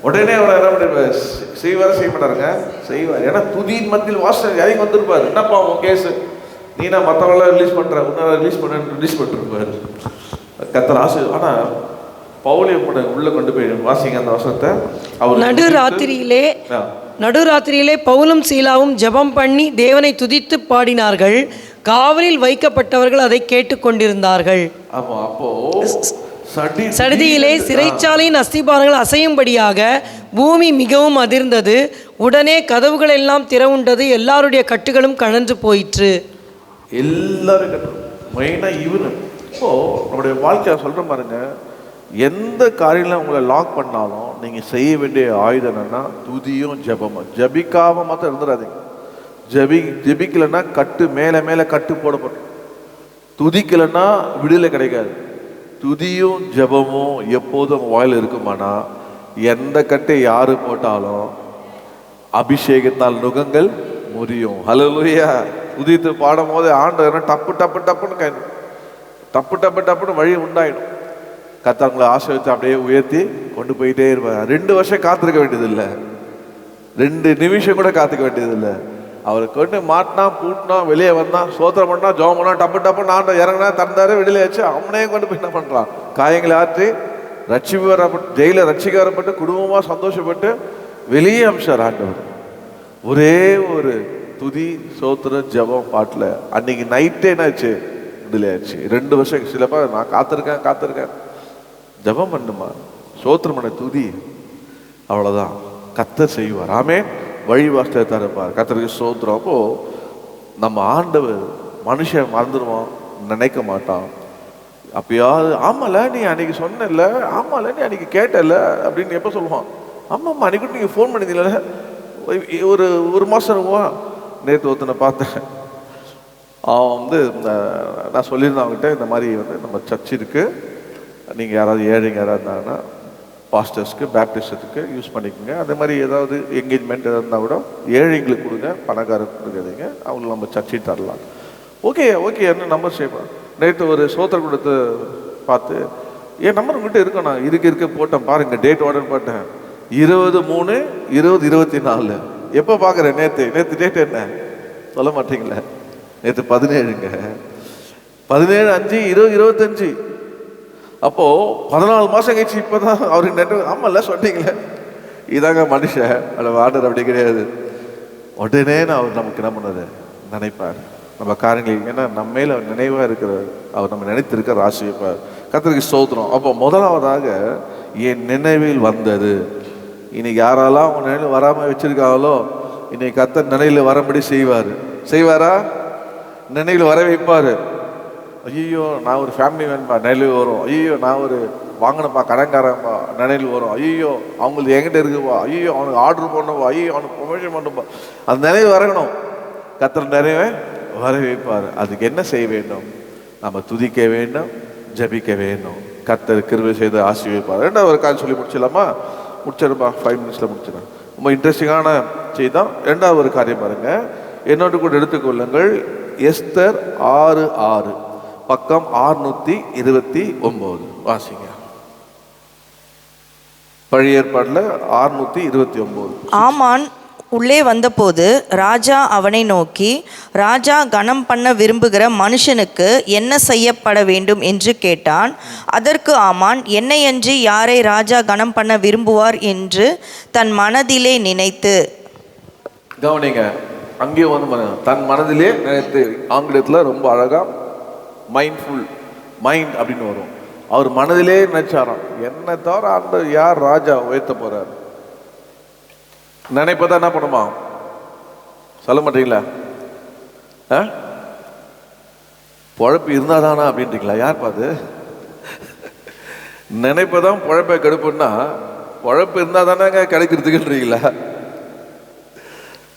உடனே அவரை என்ன பண்ணிருப்பார்? செய்வார செய்ய மாட்டாருங்க, செய்வார். ஏன்னா துதியின் மத்தியில் வாசனை இறங்கி வந்திருப்பாரு. என்னப்பா உன் கேஸ், நீனா மற்றவங்களாம் ரிலீஸ் பண்ற, உன்னால ரிலீஸ் பண்ணிருப்பாரு கர்த்தர் ஆசை. ஆனா பவுலையும் உள்ள கொண்டு போய் வாசிங்க அந்த வசனத்தை. அவர் நடுராத்திரியிலே பவுலும் சீலாவும் ஜெபம் பண்ணி தேவனை துதித்து பாடினார்கள். காவலில் வைக்கப்பட்டவர்கள் அதை கேட்டுக்கொண்டிருந்தார்கள். ஆமா, அப்போ சடிதியிலே சிறைச்சாலையின் அஸ்திபாரங்கள் அசையும்படியாக பூமி மிகவும் அதிர்ந்தது. உடனே கதவுகள் எல்லாம் திறவுண்டது, எல்லாருடைய கட்டுகளும் கழன்று போயிற்று. எல்லாரும் மெயினா இவனு. இப்போ நம்முடைய வாழ்க்கையை சொல்ற பாருங்க, எந்த காரியம்ல உங்களை லாக் பண்ணாலும் நீங்க செய்ய வேண்டிய ஆயுதம் என்னன்னா துதியும் ஜெபமும். ஜபிக்காம மாத்திரம் இருந்துடாதீங்க. ஜெபிக்கலைன்னா கட்டு மேலே மேலே கட்டு போடப்படும். துதிக்கலைன்னா விடுதலை கிடைக்காது. துதியும் ஜெபமும் எப்போதும் வாயில் இருக்குமானா எந்த கட்டை யாரு போட்டாலும் அபிஷேகத்தால் நுகங்கள் முறியும். ஹல்லேலூயா. துதித்து பாடும் போது ஆண்டவர் டப்பு டப்பு டப்புன்னு டப்பு டப்பு டப்புன்னு வழி உண்டாயிடும். கர்த்தர் ஆசீர்வதித்து அப்படியே உயர்த்தி கொண்டு போயிட்டே இருப்பார். 2 வருஷம் காத்திருக்க வேண்டியதில்லை, 2 நிமிஷம் கூட காத்துக்க வேண்டியதில்லை. அவரை கொண்டு மாட்டினா பூட்டினா வெளியே வந்தான் சோத்திரம் பண்ணா ஜோம் பண்ணா டப்பு டப்புன்னு ஆண்ட இறங்கினா தந்தாரு விடுதலையாச்சு. அவனே கொண்டு போய் என்ன பண்றான்? காயங்களை ஆற்றி ரட்சிப்பு வரப்பட்டு ஜெயில ரட்சிக்க வரப்பட்டு குடும்பமா சந்தோஷப்பட்டு வெளியே அமிச்சார் ஆண்டவர். ஒரே ஒரு துதி சோத்திரம் ஜெபம் பாட்டில் அன்னைக்கு நைட்டே என்னாச்சு? விடுதலையாச்சு. 2 வருஷம். சில பேர் நான் காத்திருக்கேன் ஜெபம் பண்ணுமா, சோத்திரம் பண்ண துதி, அவ்வளோதான். கர்த்தர் செய்வார். ஆமே. வழி வாசலை தரப்பார். கர்த்தருக்கு சோத்திரம். அப்போ நம்ம ஆண்டவர் மனுஷன் மறந்துடுவான், நினைக்க மாட்டான். அப்பயாவது ஆமால நீ அன்னைக்கு சொன்னல, ஆமால நீ அன்னைக்கு கேட்டல அப்படின்னு எப்போ சொல்லுவான்? ஆமாம்மா அன்னைக்கு நீங்கள் ஃபோன் பண்ணியிருந்தீங்கள, ஒரு மாதம் இருக்குமா? நேற்று ஒருத்தனை பார்த்தேன், அவன் வந்து நான் சொல்லியிருந்தேன் அவங்ககிட்ட, இந்த மாதிரி வந்து நம்ம சர்ச் இருக்குது, நீங்கள் யாராவது ஏழைங்க யாராவது இருந்தாங்கன்னா பாஸ்டர்ஸ்க்கு பேப்டிஸ்டுக்கு யூஸ் பண்ணிக்கோங்க. அதே மாதிரி ஏதாவது என்கேஜ்மெண்ட் எதாவது இருந்தால் கூட ஏழைங்களுக்கு கொடுங்க, பணக்காரருக்கு கொடுக்காதீங்க, அவங்களுக்கு நம்ம சர்ச்சையும் தரலாம். ஓகே ஓகே என்ன நம்பர் சேவா. நேற்று ஒரு சோத்திர கொடுத்து பார்த்து என் நம்பர் உங்கள்கிட்ட இருக்கணும், நான் இருக்க போட்டேன் பாருங்கள், டேட் ஆர்டர் போட்டேன் 20/3/2024. எப்போ பார்க்குறேன்? நேற்று டேட் என்ன சொல்ல மாட்டீங்களே? நேற்று 17ங்க, 17/5/2025. அப்போது 14 மாதம் கழிச்சு இப்போ தான் அவருக்கு நெட்டு. ஆமாம்ல சொன்னீங்களே, இதாங்க மனுஷன் அதில் ஆர்டர் அப்படி கிடையாது. உடனே அவர் நமக்கு என்ன பண்ணது நினைப்பார் நம்ம காரியங்கள். ஏன்னா நம்ம மேலே நினைவாக இருக்கிற அவர் நம்ம நினைத்திருக்க ராசிப்பார். கர்த்தருக்கு ஸ்தோத்திரம். அப்போ முதலாவதாக என் நினைவில் வந்தது. இன்னைக்கு யாரெல்லாம் அவங்க நினைவில் வராமல் வச்சிருக்காங்களோ இன்னைக்கு கர்த்தர் நினைவில் வரபடி செய்வாரா? நினைவில் வர வைப்பார். ஐயோ நான் ஒரு ஃபேமிலி மேன்பா, நினைவு வரும். ஐயோ நான் ஒரு வாங்கினப்பா கடன்காரன்பா, நினைவு வரும். ஐயோ அவங்களுக்கு எங்கிட்ட இருக்குப்பா, ஐயோ அவனுக்கு ஆர்டர் பண்ணப்பா, ஐயோ அவனுக்கு ப்ரொமோஷன் பண்ணப்பா, அது நினைவு வரணும். கர்த்தர் நிறைவே வர வைப்பார். அதுக்கு என்ன செய்ய வேண்டும்? நம்ம துதிக்க வேண்டும், ஜபிக்க வேண்டும். கர்த்தர் கிருபை செய்து ஆசீர்வதிப்பார். ரெண்டாவது ஒரு காரியம் சொல்லி முடிச்சிடலாமா? முடிச்சிருப்பா, 5 நிமிஷத்தில் முடிச்சிடறேன். ரொம்ப இன்ட்ரெஸ்டிங்கான செய்தி தான். ரெண்டாவது ஒரு காரியம் பாருங்கள், என்னோடு கூட எடுத்துக்கொள்ளுங்கள். எஸ்தர் 6:6 பக்கம் 629 வாசிங்க. பழைய ஏற்பாட்டில் 629. ஆமான் உள்ளே வந்தபோது ராஜா அவனை நோக்கி, ராஜா கனம் பண்ண விரும்புகிற மனுஷனுக்கு என்ன செய்யப்பட வேண்டும் என்று கேட்டான். அதற்கு ஆமான், என்னையன்றி யாரை ராஜா கனம் பண்ண விரும்புவார் என்று தன் மனதிலே நினைத்து. கவனிங்க, அங்கேயே வந்து தன் மனதிலே நினைத்து. ஆங்கிலத்தில் ரொம்ப அழகா மைண்ட்ஃபுல் மைண்ட் அப்படின்னு வரும். அவர் மனதிலே நினைச்சாராம், என்ன தவிர அந்த யார் ராஜா உயர்த்த போறார்? நினைப்பதான் என்ன பண்ணுமா? சொல்ல மாட்டீங்களா? பொழப்பு இருந்தாதானா அப்படின்றீங்களா? யார் பாது நினைப்பதான் பொழப்பை கெடுப்புன்னா, பொழப்பு இருந்தா தானே கிடைக்கிறதுக்குன்றீங்களா?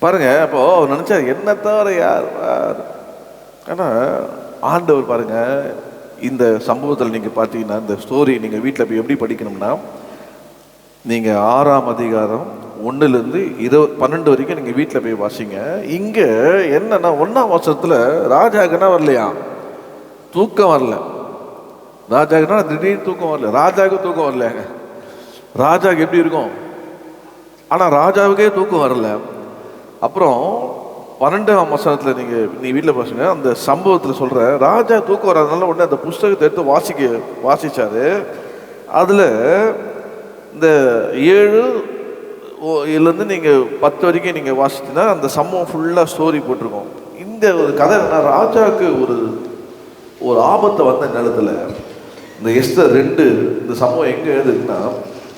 பாருங்க, அப்போ அவர் நினைச்சா என்ன தவிர யார்? ஆனா ஆண்டவர் பாருங்க, இந்த சம்பவத்தில் நீங்க பார்த்தீங்கன்னா, இந்த ஸ்டோரி நீங்க வீட்டில் போய் எப்படி படிக்கணும்னா, நீங்க 6ஆம் அதிகாரம் 1லேருந்து 12 வரைக்கும் நீங்க வீட்டில் போய் வாசிங்க. இங்க என்னன்னா 1ஆம் வசனத்துல ராஜாக்குன்னா வரலையா? தூக்கம் வரல. ராஜாக்குன்னா திடீர்னு தூக்கம் வரல. ராஜாவுக்கு தூக்கம் வரலையாங்க. ராஜாவுக்கு எப்படி இருக்கும்? ஆனா ராஜாவுக்கே தூக்கம் வரல. அப்புறம் 12ஆம் வசனத்தில் நீ வீட்டில் பாசுங்க, அந்த சம்பவத்தில் சொல்ற ராஜா தூக்கம் வராதனால உடனே அந்த புஸ்தகத்தை எடுத்து வாசிச்சாரு. அதில் இந்த 7லேருந்து நீங்கள் 10 வரைக்கும் நீங்கள் வாசிச்சுன்னா அந்த சம்பவம் ஃபுல்லாக ஸ்டோரி போட்டிருக்கோம். இந்த ஒரு கதை என்ன, ராஜாவுக்கு ஒரு ஆபத்தை வந்த நேரத்தில் இந்த எஸ்தர் 2 இந்த சம்பவம் எங்கே எழுதுன்னா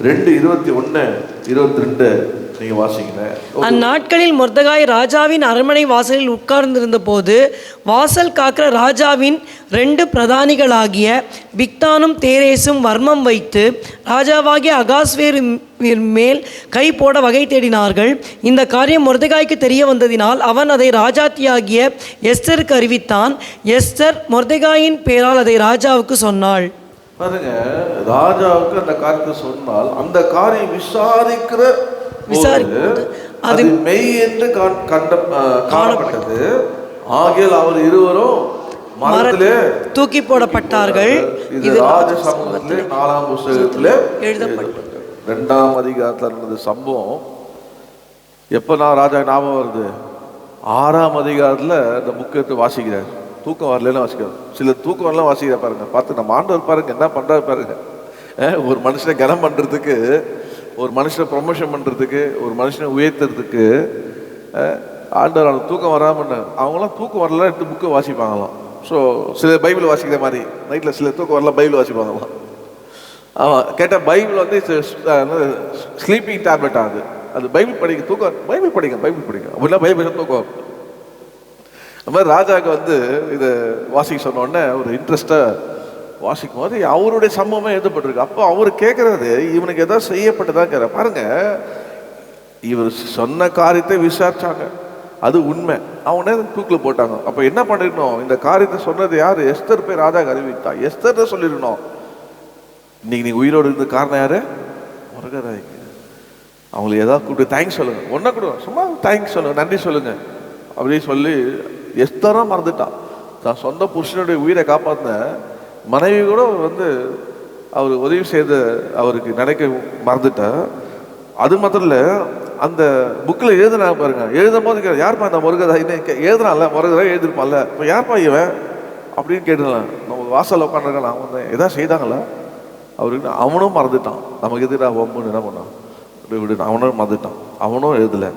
2:21-22 நீங்கள் வாசிங்க. அந்நாட்களில் மொர்தெகாய் ராஜாவின் அரண்மனை வாசலில் உட்கார்ந்திருந்த போது வாசல் காக்கிற ராஜாவின் 2 பிரதானிகளாகிய பிக்தானும் தேரேசும் வர்மம் வைத்து ராஜாவாகிய அகாஸ்வேரு மேல் கை போட வகை தேடினார்கள். இந்த காரியம் மொர்தெகாய்க்கு தெரிய வந்ததினால் அவன் அதை ராஜாத்தியாகிய எஸ்தருக்கு அறிவித்தான். எஸ்தர் மொர்தெகாயின் பேரால் அதை ராஜாவுக்கு சொன்னாள். பாருங்க, ராஜாவுக்கு அந்த காரியத்தை சொன்னால் அந்த காரியம் விசாரிக்கிற அது மெய் என்று காணப்பட்டது. ஆகியால் அவர் இருவரும் மரத்திலே தூக்கி போடப்பட்டார்கள். இது ராஜ சமூகத்திலே 4ஆம் புத்தகத்திலே எழுதப்பட்டது. 2ஆம் அதிகாரத்தில் நடந்த சம்பவம் எப்ப நான் ராஜா ஞாபகம் வருது? 6ஆம் அதிகாரத்தில் இந்த புக்கை எடுத்து வாசிக்கிறார். தூக்கம் வரலன்னு வாசிக்கிறார். சில தூக்கம் வரலாம் வாசிக்கிற பாருங்க. பார்த்து நம்ம ஆண்டவர் பாருங்க என்ன பண்றாரு பாருங்க. ஒரு மனுஷனை கனம் பண்றதுக்கு, ஒரு மனுஷனை ப்ரொமோஷன் பண்ணுறதுக்கு, ஒரு மனுஷனை உயர்த்துறதுக்கு ஆண்டவர் அவனுக்கு தூக்கம் வராமல் அவங்களாம் தூக்கம் வரலாம் எடுத்து புக்கை வாசிப்பாங்களாம். ஸோ சில பைபிள் வாசிக்கிற மாதிரி நைட்டில் சில தூக்கம் வரலாம் பைபிள் வாசிப்பாங்களாம். ஆமாம், கேட்டால் பைபிள் வந்து ஸ்லீப்பிங் டேப்லெட் ஆகுது. அது பைபிள் படிக்க தூக்கம், பைபிள் படிங்க அப்படின்னா பைபிள் தூக்கம். அது மாதிரி ராஜாவுக்கு வந்து இதை வாசிக்க சொன்ன உடனே ஒரு இன்ட்ரெஸ்டாக வாசிக்கும் போது அவருடைய சம்பவமே எழுதப்பட்டிருக்கு. அப்போ அவர் கேட்கறது இவனுக்கு ஏதாவது செய்யப்பட்டதான் கேட்க பாருங்க. இவர் சொன்ன காரியத்தை விசாரிச்சாங்க, அது உண்மை. அவனே தூக்கில் போட்டாங்க. அப்போ என்ன பண்ணிருக்கணும்? இந்த காரியத்தை சொன்னது யாரு? எஸ்தர் போய் ராஜாக்கு அறிவித்தா. எஸ்தர் தான் சொல்லிருக்கணும். இன்னைக்கு நீங்க உயிரோடு இருந்த காரணம் யாரு? மொர்தெகாய்க்கு. அவங்களுக்கு ஏதாவது கூப்பிட்டு தேங்க்ஸ் சொல்லுங்க, ஒன்றை கூட சும்மா தேங்க்ஸ் சொல்லுங்க, நன்றி சொல்லுங்க அப்படின்னு சொல்லி எஸ்தரும் மறந்துட்டான். தான் சொந்த புருஷனுடைய உயிரை காப்பாற்றின மனைவி கூட அவர் உதவி செய்த அவருக்கு நினைக்க மறந்துட்டா. அது மாத்திரம் இல்லை, அந்த புக்கில் எழுதுனா பாருங்க, எழுதும் போது யார்ப்பா இந்த மொர்தெகாய்னு எழுதுனால, மொர்தெகாய் எழுதிருப்பான்ல, இப்போ யார்ப்பா இவன் அப்படின்னு கேட்டுலாம். நம்ம வாசலில் உட்காந்துருக்கலாம், அவங்க எதாவது செய்தாங்களா அவருக்கு? அவனும் மறந்துட்டான். நமக்கு எதிராக ஒம்புன்னு என்ன பண்ணான் விடு, அவனும் மறந்துட்டான். அவனும் எழுதலை.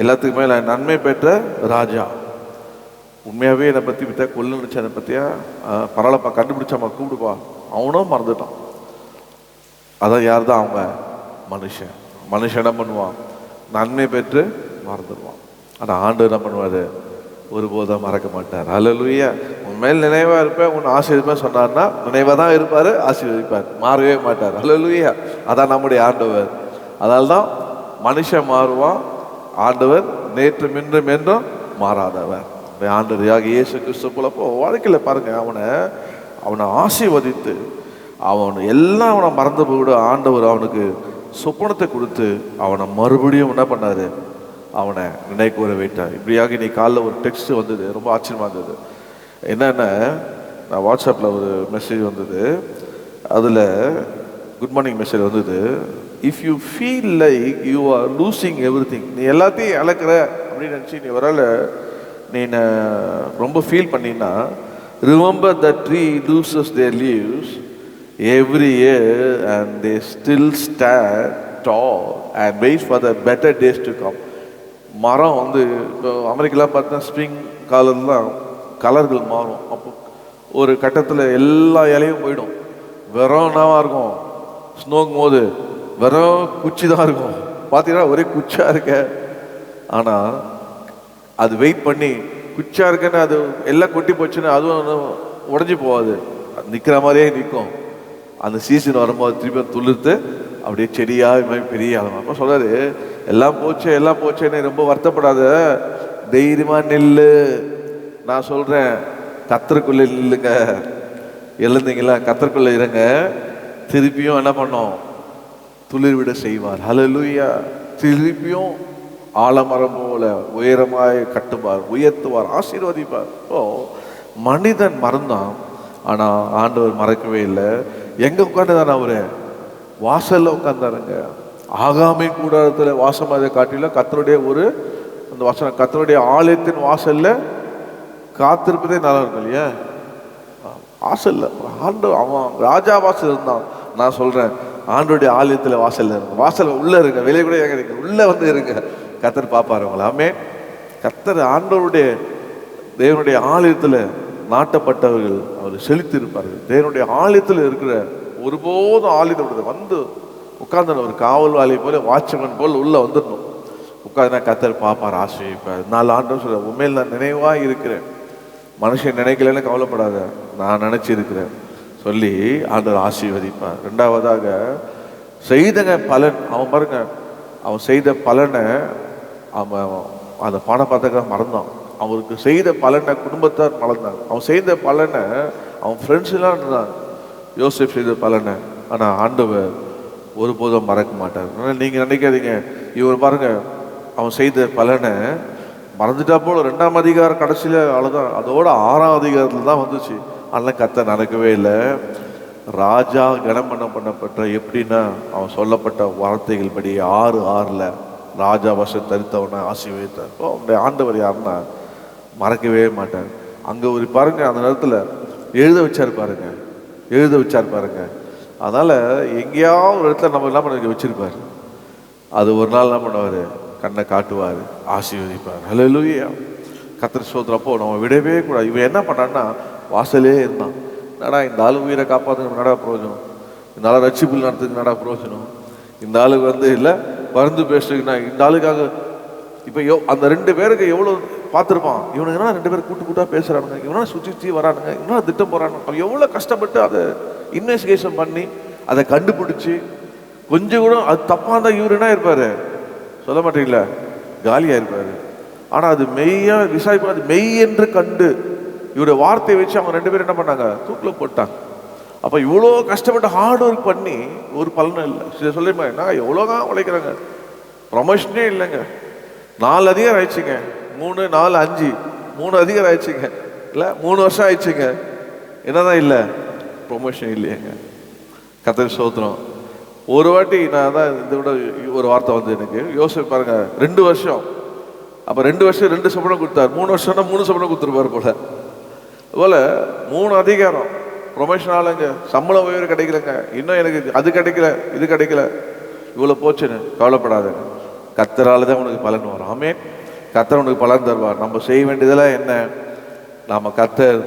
எல்லாத்துக்குமே நன்மை பெற்ற ராஜா. உண்மையாகவே என்னை பற்றி பற்றியா கொல்லு நினச்சா, என்னை பற்றியா பரவாயில்லப்பா கண்டுபிடிச்சாமா கூப்பிடுப்பா, அவனும் மறந்துட்டான். அதான் யார் தான் அவங்க? மனுஷன். மனுஷன் என்ன பண்ணுவான்? நன்மை பெற்று மறந்துடுவான். ஆனால் ஆண்டவர் என்ன பண்ணுவார்? ஒருபோதும் மறக்க மாட்டார். அல்லேலூயா. உன் மேல் நினைவாக இருப்பேன், உன் ஆசீர்வாதம் சொன்னார்னா நினைவாக தான் இருப்பார், ஆசீர்வதிப்பார், மாறவே மாட்டார். அல்லேலூயா. அதான் நம்முடைய ஆண்டவர். அதனால தான் மனுஷன் மாறுவான், ஆண்டவர் நேற்றும் இன்றும் என்றும் மாறாதவர். ஆண்டவர் இயேசு கிறிஸ்து போலப்போ வாழ்க்கையில் பாருங்க, அவனை ஆசீர்வதித்து எல்லாம் அவனை மறந்து போய்விட ஆண்டவர் அவனுக்கு சொப்பனத்தை கொடுத்து அவனை மறுபடியும் என்ன பண்ணாரு? அவனை நினைக்கூற வைட்டார். இப்படியாக இன்னைக்கு காலைல ஒரு டெக்ஸ்ட் வந்தது, ரொம்ப ஆச்சரியமாக இருந்தது. என்னென்ன, நான் வாட்ஸ்அப்பில் ஒரு மெசேஜ் வந்தது, அதில் குட் மார்னிங் மெசேஜ் வந்தது. If you feel like you are losing every thing, நீ எல்லாத்தையும் இழக்கிற அப்படின்னு நினச்சி நீ வரல, நீ ரொம்ப ஃபீல் பண்ணினா, remember the tree loses there leaves every year and they still stand tall and wait for the better days to come. மரம் இப்போ அமெரிக்காலாம் பார்த்தீங்கன்னா ஸ்ப்ரிங் காலத்துலாம் கலர்கள் மாறும். அப்போ ஒரு கட்டத்தில் எல்லா இலையும் போயிடும், வெறும் என்னவாக இருக்கும்? ஸ்னோங்கும் போது வெறும் குச்சி தான் இருக்கும். பார்த்தீங்கன்னா ஒரே குச்சா இருக்க. ஆனால் அது வெயிட் பண்ணி குச்சா இருக்குன்னு அது எல்லாம் கொட்டி போச்சுன்னா அதுவும் உடஞ்சி போகாது, நிற்கிற மாதிரியே நிற்கும். அந்த சீசன் வரும்போது திருப்பி துளிர்த்து அப்படியே செடியாக பெரிய ஆளுங்க. அப்போ சொல்றாரு, எல்லாம் போச்சேன்னு ரொம்ப வருத்தப்படாத, தைரியமா நில்லு. நான் சொல்றேன், கத்தருக்குள்ள நில்லுங்க. எழுந்தீங்களா? கத்தருக்குள்ள இருங்க. திருப்பியும் என்ன பண்ணோம்? துளிர் விட செய்வார். ஹல்லேலூயா. திருப்பியும் ஆலமரம் போல உயரமாய் கட்டுவார், உயர்த்துவார், ஆசீர்வதிப்பார். ஓ, மனிதன் மறந்தான், ஆனா ஆண்டவர் மறக்கவே இல்லை. எங்க உட்காந்துதானே? அவரு வாசல்ல உட்கார்ந்தாருங்க. ஆகாமை கூடாரத்தில் வாசமாக காட்டில கர்த்தருடைய அந்த வசனம், கர்த்தருடைய ஆலயத்தின் வாசல்ல காத்திருப்பதே நல்லா இருக்கும் இல்லையா? வாசல்ல அவன் ராஜா வாசல் இருந்தான். நான் சொல்றேன், ஆண்டோடைய ஆலயத்துல வாசல்ல இருங்க. வாசல் உள்ள இருங்க, வெளியே கூட இருங்க, உள்ள இருங்க. கர்த்தர் பார்ப்பாரு உங்களை. ஆமே. கர்த்தர் ஆண்டவருடைய தேவனுடைய ஆலயத்துல நாட்டப்பட்டவர்கள் அவர் செழித்து இருப்பார்கள். தேவனுடைய ஆலயத்தில் இருக்கிற ஒருபோதும் ஆலயத்தை உட்கார்ந்து ஒரு காவல்வாளி போல, வாட்ச்மேன் போல் உள்ள வந்துடணும். உட்கார்ந்து கர்த்தர் பார்ப்பார், ஆசிரியப்பார். 4 ஆண்டு சொல்ல, உண்மையில் நான் நினைவாக இருக்கிறேன், மனுஷன் நினைக்கலன்னு கவலைப்படாத, நான் நினைச்சிருக்கிறேன் சொல்லி ஆண்டவர் ஆசீர்வதிப்பார். 2வதாக செய்தங்க பலன். அவன் பாருங்க, அவன் செய்த பலனை அவன் அந்த பணம் பார்த்துக்க மறந்தான். அவருக்கு செய்த பலனை குடும்பத்தார் மறந்தாங்க. அவன் செய்த பலனை அவன் ஃப்ரெண்ட்ஸ் எல்லாம் இருந்தாங்க, யோசேப் செய்த பலனை. ஆனால் ஆண்டவர் ஒருபோதும் மறக்க மாட்டார். ஆனால் நீங்கள் நினைக்காதீங்க, இவர் பாருங்க அவன் செய்த பலனை மறந்துட்டா போல 2ஆம் அதிகாரம் கடைசியில் அவ்வளோதான், அதோட 6ஆம் அதிகாரத்தில் தான் வந்துச்சு. அதெல்லாம் கர்த்தர் நடக்கவே இல்லை. ராஜா கனம் பண்ணப்பட்ட எப்படின்னா, அவன் சொல்லப்பட்ட வார்த்தைகள் படி 6:6 ராஜா வசம் தரித்தவனை ஆசீர்வதித்தார். அவனுடைய ஆண்டவர் யாருன்னா மறக்கவே மாட்டார். அங்கே ஒரு பாருங்க, அந்த நேரத்தில் எழுத வச்சார் பாருங்க. அதனால் எங்கேயாவது ஒரு இடத்துல நம்ம என்ன பண்ண வச்சிருப்பார், அது ஒரு நாள் என்ன பண்ணுவார்? கண்ணை காட்டுவார், ஆசீர்வதிப்பார். ஹல்லேலூயா. கர்த்தர் ஸ்தோத்திரம். நம்ம விடவே கூடாது. இவன் என்ன பண்ணான்னா, வாசலே இருந்தான். என்னடா இந்த ஆளு உயிரை காப்பாற்றுக்கு நடா பிரயோஜனம், இந்த ஆளு ரட்சிப்பில் நடத்துக்கு நடா பிரயோஜனம், இந்த ஆளுக்கு இல்லை மருந்து பேசுறதுக்குன்னா இந்த ஆளுக்காக. இப்போ அந்த 2 பேருக்கு எவ்வளோ பார்த்துருப்பான். இவனுக்குன்னா 2 பேர் கூட்டாக பேசுகிறானுங்க, இவனா சுற்றி வரானுங்க, இவனா திட்டம் போகிறானுங்க. அவன் எவ்வளோ கஷ்டப்பட்டு அதை இன்வெஸ்டிகேஷன் பண்ணி அதை கண்டுபிடிச்சி, கொஞ்சம் கூட அது தப்பாக இருந்தால் இவர் என்ன இருப்பார்? சொல்ல மாட்டீங்களா? காலியாக இருப்பார். ஆனால் அது மெய்யா விசாரிப்பு, அது மெய் என்று கண்டு இவருடைய வார்த்தையை வச்சு அவங்க 2 பேரும் என்ன பண்ணாங்க, தூக்கில் போட்டாங்க. அப்போ இவ்வளோ கஷ்டப்பட்டு ஹார்ட் ஒர்க் பண்ணி ஒரு பலனும் இல்லை. சரி சொல்லிமா, நான் எவ்வளோதான் உழைக்கிறாங்க, ப்ரொமோஷனே இல்லைங்க. 4 அதிகாரம் ஆயிடுச்சுங்க, 3, 4, 5 3 அதிகாரம் ஆயிடுச்சுங்க, இல்லை 3 வருஷம் ஆயிடுச்சுங்க, என்னதான் இல்லை, ப்ரொமோஷன் இல்லையேங்க. கர்த்தருக்கு ஸ்தோத்திரம். ஒரு வாட்டி நான் தான் இதை விட ஒரு வார்த்தை வந்து எனக்கு யோசிச்சு பாருங்க, 2 வருஷம், அப்போ 2 வருஷம் 2 சம்பளம் கொடுத்தார், 3 வருஷம்னா 3 சம்பளம் கொடுத்துருப்பாரு போல. அதுபோல் 3 அதிகாரம் ப்ரொமோஷன் ஆளுங்க, சம்பளம் உயர்வு கிடைக்கலங்க, இன்னும் எனக்கு அது கிடைக்கல இது கிடைக்கல, இவ்வளோ போச்சுன்னு கவலைப்படாதுங்க. கர்த்தரால தான் உனக்கு பலன் வரும். ஆமென். கர்த்தர் உனக்கு பலன் தருவார். நம்ம செய்ய வேண்டியதெல்லாம் என்ன, நம்ம கர்த்தர்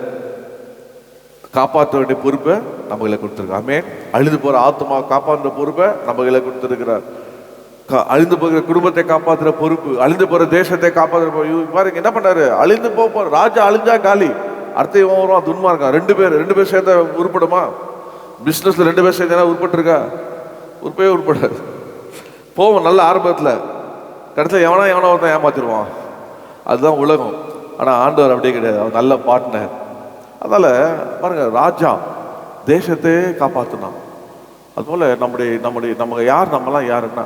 காப்பாற்ற வேண்டிய பொறுப்பை நம்ம கையில் கொடுத்துருக்கோம். ஆமென். அழிந்து போகிற ஆத்மா காப்பாற்றுற பொறுப்பை நம்ம கையில் கொடுத்துருக்கிறார். அழிந்து போகிற குடும்பத்தை காப்பாற்றுற பொறுப்பு, அழிந்து போகிற தேசத்தை காப்பாற்றுற பாருங்க என்ன பண்ணாரு, அழிந்து போகிற ராஜா அழிஞ்சா காலி, அடுத்த இவன் வருவான் துன்மார்க்கான். 2 பேர் சேர்ந்தா உருப்படுமா? பிஸ்னஸில் 2 பேர் சேர்ந்தா உருப்பட்டுருக்கா? உருப்பவே உருப்படாது. போவோம் நல்ல ஆரம்பத்தில், கடைசியில் எவனோ ஒருத்தன் ஏமாத்திடுவான். அதுதான் உலகம். ஆனால் ஆண்டவர் அப்படியே கிடையாது, அவர் நல்ல பார்ட்னர். அதனால் பாருங்க, ராஜா தேசத்தையே காப்பாற்றினான். அதுபோல் நம்ம நம்மலாம் யாருன்னா,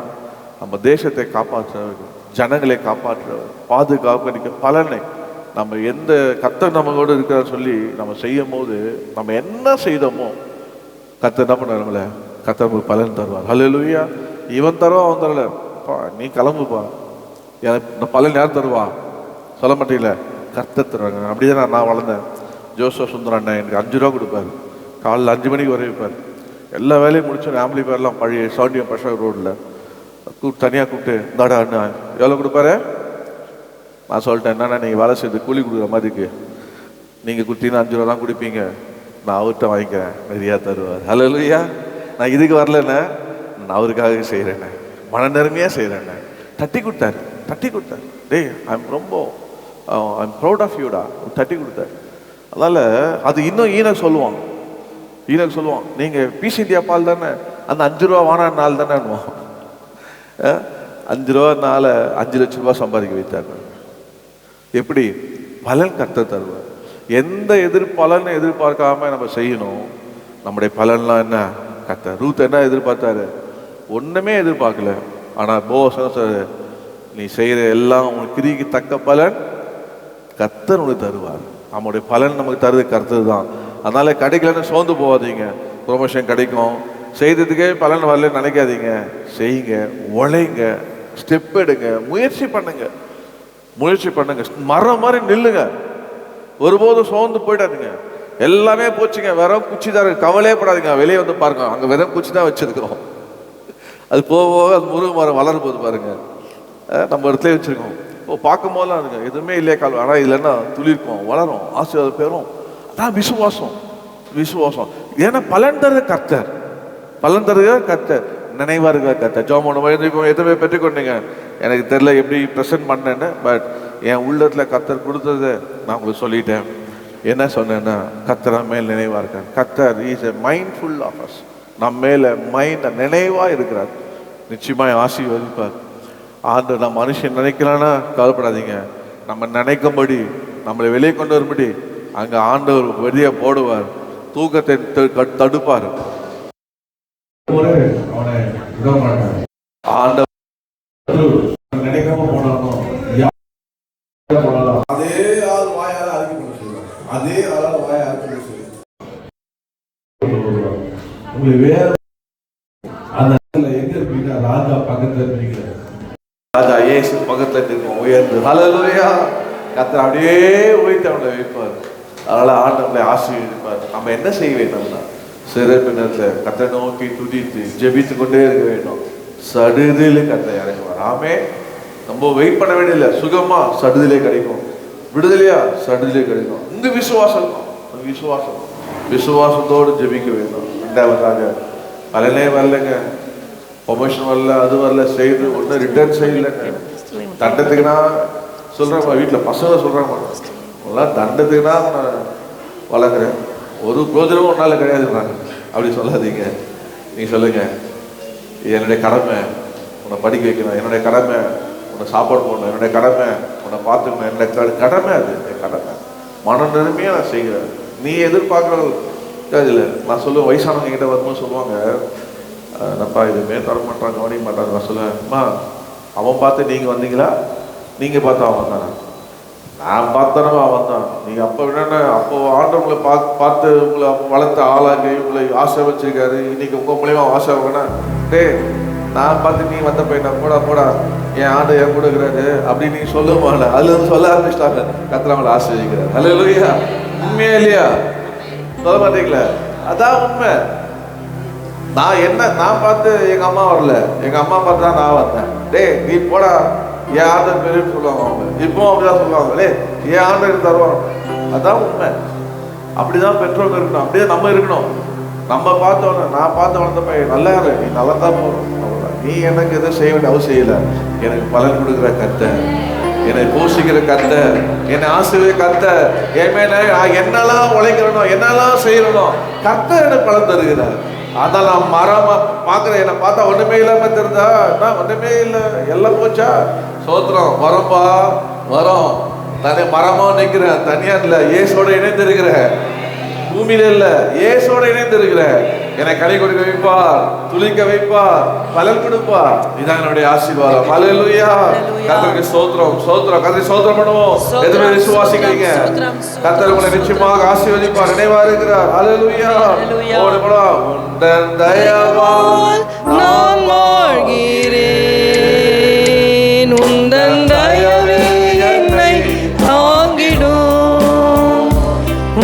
நம்ம தேசத்தை காப்பாற்றுறவர், ஜனங்களை காப்பாற்றுறவர், பாதுகாப்பு பலனை நம்ம எந்த கர்த்தர் நம்மளோடு இருக்கிறான்னு சொல்லி நம்ம செய்யும் போது, நம்ம என்ன செய்தோமோ கர்த்தர் என்ன பண்ணாருங்களே, கர்த்தர் நமக்கு பலன் தருவார். ஹல்லேலூயா. இவன் தருவா அவன் தரல, நீ கிளம்புப்பா, எனக்கு பலன் யார் தருவா சொல்ல மாட்டீங்கள, கர்த்தர் தருவாங்க. அப்படிதான் நான் வளர்ந்தேன். ஜோசப் சுந்தரம் அண்ணன் எனக்கு 5 ரூபா கொடுப்பாரு, காலையில் 5 மணிக்கு வர வைப்பார். எல்லா வேலையும் முடிச்சு ஃபேமிலி பேர்லாம் பழைய சாண்டியம் பஷாக் ரோடில் தனியாக கூப்பிட்டு, இந்தாடா அண்ணா எவ்வளோ கொடுப்பாரு? நான் சொல்லிட்டேன், என்னன்னா நீங்கள் வேலை செய்து கூலி கொடுக்குற மாதிரி இருக்கு, நீங்கள் கொடுத்தீங்கன்னா 5 ரூபா தான் கொடுப்பீங்க, நான் அவர்கிட்ட வாங்கிக்கிறேன், நிறையா தருவார். ஹல்லேலூயா. நான் இதுக்கு வரலண்ணே, நான் அவருக்காக செய்கிறேண்ணே, மன நேர்மையாக செய்கிறேண்ணே. தட்டி கொடுத்தாரு. டேய் ஐம் ப்ரௌட் ஆஃப் யூடா, தட்டி கொடுத்தாரு. அதனால் அது இன்னும் ஈனக் சொல்லுவான், நீங்கள் பீஸ் இந்தியா பால் தானே, அந்த 5 ரூபா வானா நாள் தானே, 5 ரூபானால 5 லட்சம் ரூபா சம்பாதிக்க வைத்தார். எப்படி? பலன் கர்த்தர் தருவார். எந்த பலனை எதிர்பார்க்காம நம்ம செய்யணும். நம்முடைய பலன்லாம் என்ன, கர்த்தர். ரூத் என்ன எதிர்பார்த்தாரு? ஒன்றுமே எதிர்பார்க்கல. ஆனால் போவாஸ் சொல்றாரு, நீ செய்கிற எல்லாம் உனக்கு கிரிக்கு தக்க பலன் கர்த்தர் உனக்கு தருவார். நம்முடைய பலன் நமக்கு தருது கர்த்தர் தான். அதனால கிடைக்கலன்னு சோர்ந்து போகாதீங்க. ப்ரொமோஷன் கிடைக்கும், செய்ததுக்கே பலன் வரலன்னு நினைக்காதீங்க. செய்யுங்க, உழைங்க, ஸ்டெப் எடுங்க, முயற்சி பண்ணுங்க. மரம் மாதிரி நில்லுங்க. ஒருபோதும் சோர்ந்து போயிடாதீங்க. எல்லாமே போச்சுங்க, வெறும் குச்சி தான் இருக்கு, கவலையே படாதீங்க. வெளியே வந்து பாருங்க, அங்கே வெறும் குச்சி தான் வச்சிருக்கிறோம். அது போக அது முருங்கை மரம் வளரும் போது பாருங்க, நம்ம இடத்துல வச்சிருக்கோம். இப்போ பார்க்கும் போதெல்லாம் இருங்க, எதுவுமே இல்லையே கால், ஆனால் இல்லைன்னா துளிர்க்கும், வளரும், ஆசீர்வாதம் பெறும். அதான் விசுவாசம். ஏன்னா பலன் தருது கர்த்தர், நினைவா இருக்கிற கர்த்தர். ஜோமோன எதுவுமே பெற்றுக்கொண்டீங்க, எனக்கு தெரியல எப்படி ப்ரெசென்ட் பண்ணேன்னு, பட் என் உள்ளத்தில் கர்த்தர் கொடுத்ததை நான் உங்களுக்கு சொல்லிட்டேன். என்ன சொன்னேன்னா, கர்த்தர் நம்ம மேல் நினைவாக இருக்கார். கர்த்தர் is a mindful of us, நம்ம மேலே நினைவாக இருக்கிறார். நிச்சயமாக ஆசீர்வதிப்பார். ஆண்டவர் நம்ம மனுஷன் நினைக்கலான்னா கவலைப்படாதீங்க, நம்ம நினைக்கும்படி நம்மளை வெளியே கொண்டு வரும்படி அங்கே ஆண்டவர் வெளியே போடுவார், தூக்கத்தை தடுப்பார். ஆண்டவர் நினைக்காம போனாலும் அதே ஆள் வாயால அறிக்கை பண்ண சொல்லுவாங்க, அதே ஆளால் வாயை அறிக்கை பண்ண சொல்லுவாங்க. உங்களுக்கு வேற அந்த எங்க இருப்பீங்க? ராஜா பக்கத்துல இருப்பீங்க, ராஜா இயேசு பக்கத்துல இருக்கும் உயர்ந்து. ஹல்லேலூயா. கர்த்தர் அப்படியே உயர்த்தி அவங்களை வைப்பார். அதனால ஆண்டவரை ஆசீர்வதிப்பார். நம்ம என்ன செய்ய வேண்டும்னா, சிறப்பு நேரத்தில் கர்த்தரை நோக்கி துதித்து ஜெபித்து கொண்டே இருக்க வேண்டும். சடுதிலே கர்த்தர் இறங்குவார். ஆமே. நம்ம வெயிட் பண்ண வேண்டியதில்லை, சுகமா சடுதிலே கிடைக்கும், விடுதலையா சடுதிலே கிடைக்கும். இந்த விசுவாசத்தோடு ஜெபிக்க வேண்டும். ரெண்டாவதாக பலனே வரலைங்க, ப்ரொமோஷன் வரல, அது வரல, செய்து ஒன்றும் ரிட்டர்ன் செய்யலைங்க. தண்டத்துக்குன்னா சொல்கிறாங்க, வீட்டில் பசங்க சொல்கிறாங்க, எல்லாம் தண்டத்துக்குன்னா நான் வளர்க்குறேன், ஒரு பிரோஜனமும் ஒன்றால் கிடையாதுன்றாங்க. அப்படி சொல்லாதீங்க. நீங்கள் சொல்லுங்கள், என்னுடைய கடமை உன்னை படிக்க வைக்கணும், என்னுடைய கடமை உன்னை சாப்பாடு போடணும், என்னுடைய கடமை, உன்னை பார்த்துக்கணும், என்னுடைய கடமை, அது என் கடமை, மன நிலைமையாக நான் செய்கிறேன். நீ எதிர்பார்க்குறது இல்லை. நான் சொல்லுவேன், வயசானவங்க கிட்ட வரும்போது சொல்லுவாங்க, என்னப்பா இதுவுமே தர மாட்டாங்க, கவனிக்க மாட்டாங்க. நான் சொல்லுவேன், அம்மா அவன் பார்த்து நீங்கள் வந்தீங்களா, நீங்கள் பார்த்து அவன் வந்தானா? நான் பார்த்தனவா அவன் தான். நீங்கள் அப்போ என்னென்ன அப்போ ஆண்டவங்களை பார்த்து உங்களை வளர்த்த ஆளாக்கி உங்களை ஆசை வச்சிருக்காரு. இன்னைக்கு உங்கள் மூலியமா ஆசை வேணா, டே நான் பார்த்து நீ வந்த போயிட்டா போடா என் ஆண்டு என் கூட இருக்கிறாரு அப்படின்னு நீ சொல்லுவாங்க. அதுல இருந்து சொல்ல ஆரம்பிச்சிட்டாங்க, கர்த்தர் அவங்களை ஆசீர்வதிக்கிறார். ஹல்லேலூயா. உண்மையா இல்லையா? சொல்ல மாட்டீங்களா? அதான் உண்மை. நான் பார்த்து எங்க அம்மா வரல, எங்க அம்மா பார்த்து தான் நான் வந்தேன். டே நீ போடா என் ஆண்டர் பெருன்னு சொல்லுவாங்க அவங்க. இப்பவும் அப்படிதான் சொல்லுவாங்க, டே என் ஆண்டர் தருவாங்க. அதான் உண்மை. அப்படிதான் பெற்றோர்கள் இருக்கணும், அப்படியே நம்ம இருக்கணும். நம்ம பார்த்தோன்னு, நான் பார்த்து வளர்ந்த பையன் நல்லா இரு, நீ நல்லா தான் போகணும். நீ எனக்கு எதுவும் செய்ய வேண்டிய அவசியம் இல்லை. எனக்கு பலன் கொடுக்குற கர்த்தர், என்னை போஷிக்கிற கர்த்தர், என்னை ஆசீர்வதிக்கிற கர்த்தர், என் மேல என்னெல்லாம் உழைக்கிறனோ என்னெல்லாம் செய்யறனோ கர்த்தர் எனக்கு பலன் தருகிறார். அதான் நான் மரமா பார்க்குறேன். என்னை பார்த்தா ஒண்ணுமே இல்லாம தெரிஞ்சா நான் ஒண்ணுமே இல்லை, எல்லாம் போச்சா? சோத்திரம். வரம்பா வரோம், தனி மரமா நிற்கிறேன், தனியா இல்லை, இயேசோட இணைந்திருக்கிறேன். பூமியில இல்ல, இயேசோட இணைந்திருக்கிறேன். என்னை கனி கொடுக்க வைப்பார், துளிக்க வைப்பார், பலன் கொடுப்பார். இதான் என்னுடைய ஆசீர்வாதம். ஹல்லேலூயா. கர்த்தருக்கு ஸ்தோத்திரம், ஸ்தோத்திரம். கர்த்தரை ஸ்தோத்திரம் பண்ணுவோம். எத்தனை பேர் விசுவாசிக்கிறீங்க? கர்த்தர் உங்களை நிச்சயமாக ஆசீர்வதிப்பார், நினைவா இருக்கிறார். ஹல்லேலூயா. ஓடுங்களா. உந்தன் தயவால் நான் வாழ்கிறேன், உந்தன் தயவே என்னை தாங்கிடும்,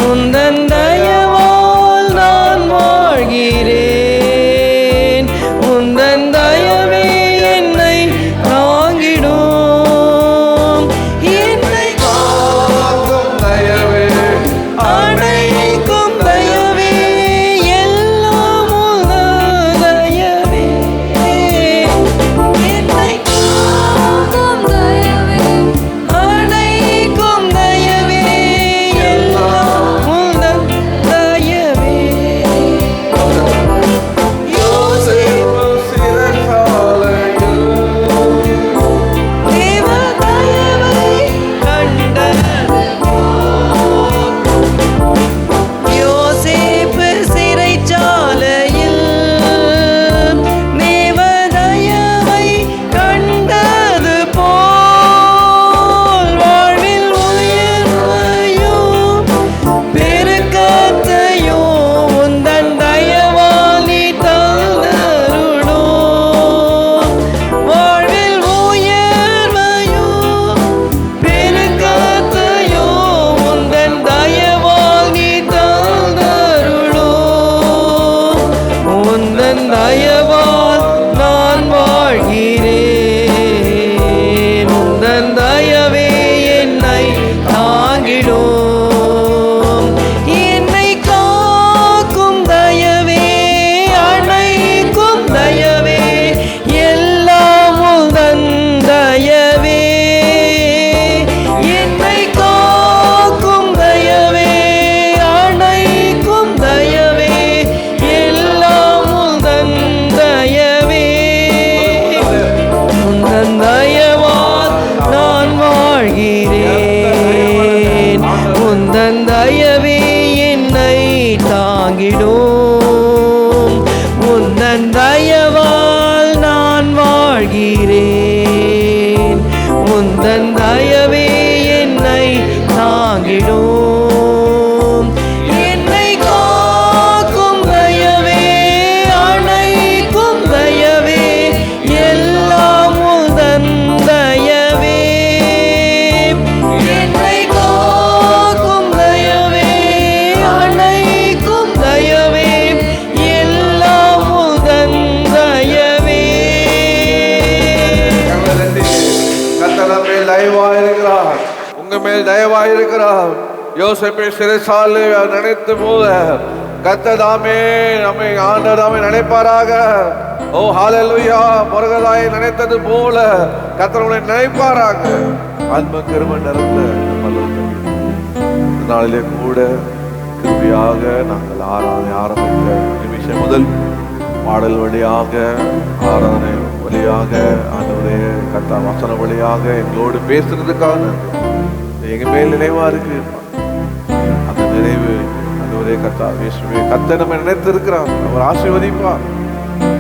உந்தன் தயவால் நான் வாழ்கிறேன், உந்தன் தயவே என்னை தாங்கிடும், என்னை காக்கும் தயவே, அணைக்கும் தயவே, எல்லாம் உந்தன் தயவே, என்னை காக்கும் தயவே, அணைக்கும் தயவே, எல்லாம் உந்தன் தயவே. யோசேப்பு சிறைச்சாலையில் தேவ தயவை கண்டது போல், யோசேப்பு சிறைச்சாலையில் தேவ தயவை கண்டது போல், வாழ்வில் உயர்வையும் பெருக்கத்தையும் உந்தன் தயவால் நீ தந்தருளும், வாழ்வில் உயர்வையும் பெருக்கத்தையும் உந்தன் தயவால் நீ தந்தருளும், உந்தன் தயவால் நான் வாழ்கிறேன், உந்தன் தயவே என்னை தாங்கிடும், என்னை காக்கும் தயவே, அணைக்கும் தயவே, எல்லாம் உந்தன் தயவே, என்னை காக்கும் தயவே, அணைக்கும் தயவே, எல்லாம் உந்தன் தயவே, உந்தன் தயவால் நான் வாழ்கிறேன், உந்தன் தயவே என்னை தாங்கிடும், உந்தன் தயவால் நான் வாழ்கிறேன், உந்தன் தயவே என்னை தாங்கிடும், என்னை காக்கும் தயவே, அணைக்கும் தயவே, எல்லாம் உந்தன் தயவே, என்னை காக்கும் தயவே, அணைக்கும் தயவே, எல்லாம் உந்தன் தயவே. கர்த்தர் நம்ம மேல் தயவா இருக்கிறார், உங்க மேல் தயவா இருக்கிறார். யோசேப்பை சிறைச்சாலை நினைத்து போல கர்த்தர் தாமே நம்மை ஆண்டவர் தாமே நினைப்பாராக. ஓ ஹல்லேலூயா. முருகதாயை நினைத்தது போல கர்த்தர் உங்களை நினைப்பாராக. அன்பு கிருபை நிறைந்த இந்த நாளிலே கூட கிருபையாக நாங்கள் ஆராதனை ஆரம்பித்த நிமிஷம் முதல் பாடல் வழியாக ஆராதனை வழியாக ஆண்டவரே கத்தா வசன வழியாக எங்களோடு பேசுறதுக்காக எங்க மேல் நினைவா இருக்கு. அந்த நினைவு ஒரே கத்தா இயேசுவே கத்த நம்ம நினைத்து இருக்கிறார். அவர் ஆசீர்வதிப்பார்.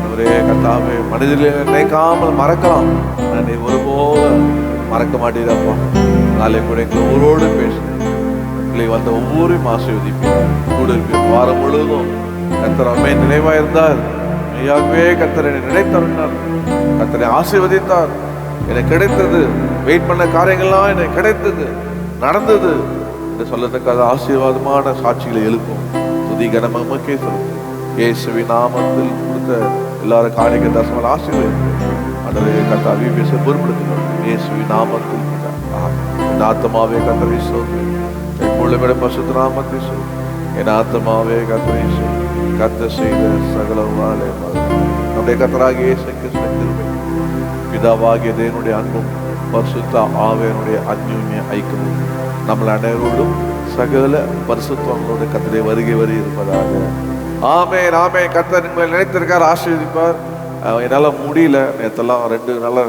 ஒரே கத்தாவே மனிதர்களை நினைக்காமல் மறக்கலாம். நான் நீ ஒருபோதும் மறக்க மாட்டேதப்பா. நாளை கூட எங்களை ஊரோடு பேசுகிறேன். வந்த ஒவ்வொருவரையும் ஆசீர்வதிப்பேன். கூட இருப்பேன். வாரம் முழுவதும் கத்தர் அம்மே நினைவா இருந்தார். மெய்யாகவே கத்தரை நினைத்தருனார். கத்தரை ஆசீர்வதித்தார். எனக்கு கிடைத்தது, வெயிட் பண்ண காரியங்கள்லாம் எனக்கு கிடைத்தது, நடந்தது என்று சொல்லத்தக்காத ஆசீர்வாதமான சாட்சிகளை எழுப்பும். துதி கனமக்கே சொல்லும். இயேசுவின் நாமத்தில் கொடுத்த எல்லாரும் காணிக்க தசமல் ஆசீர்வதித்து அதனை கத்தாவே பேச பொறுப்படுத்தினோம். இயேசுவின் நாமத்தில் என் ஆத்மாவே கத்தரை சொல்லு. எப்பொழுது பசுத்த நாமத்தை சொல். என் ஆத்மாவே கத்தரை சொல். கத்த செய்த சகல நம்முடைய கத்தராகிய இயேசு கிறிஸ்துவின் பிதாவாகிய தேவனுடைய அன்பும் பரிசுத்த ஆவியானவருடைய அன்யோன்ய ஐக்கியமும் நம்ம அனைவரோடும் சகல பரிசுத்தங்களோட கத்தரை வருகை இருப்பதாக. ஆமென் ஆமென். கர்த்தர் உங்களை நினைத்திருக்கார், ஆசீர்வதிப்பார். என்னால் முடியல, நேற்றெல்லாம் 2 நாளா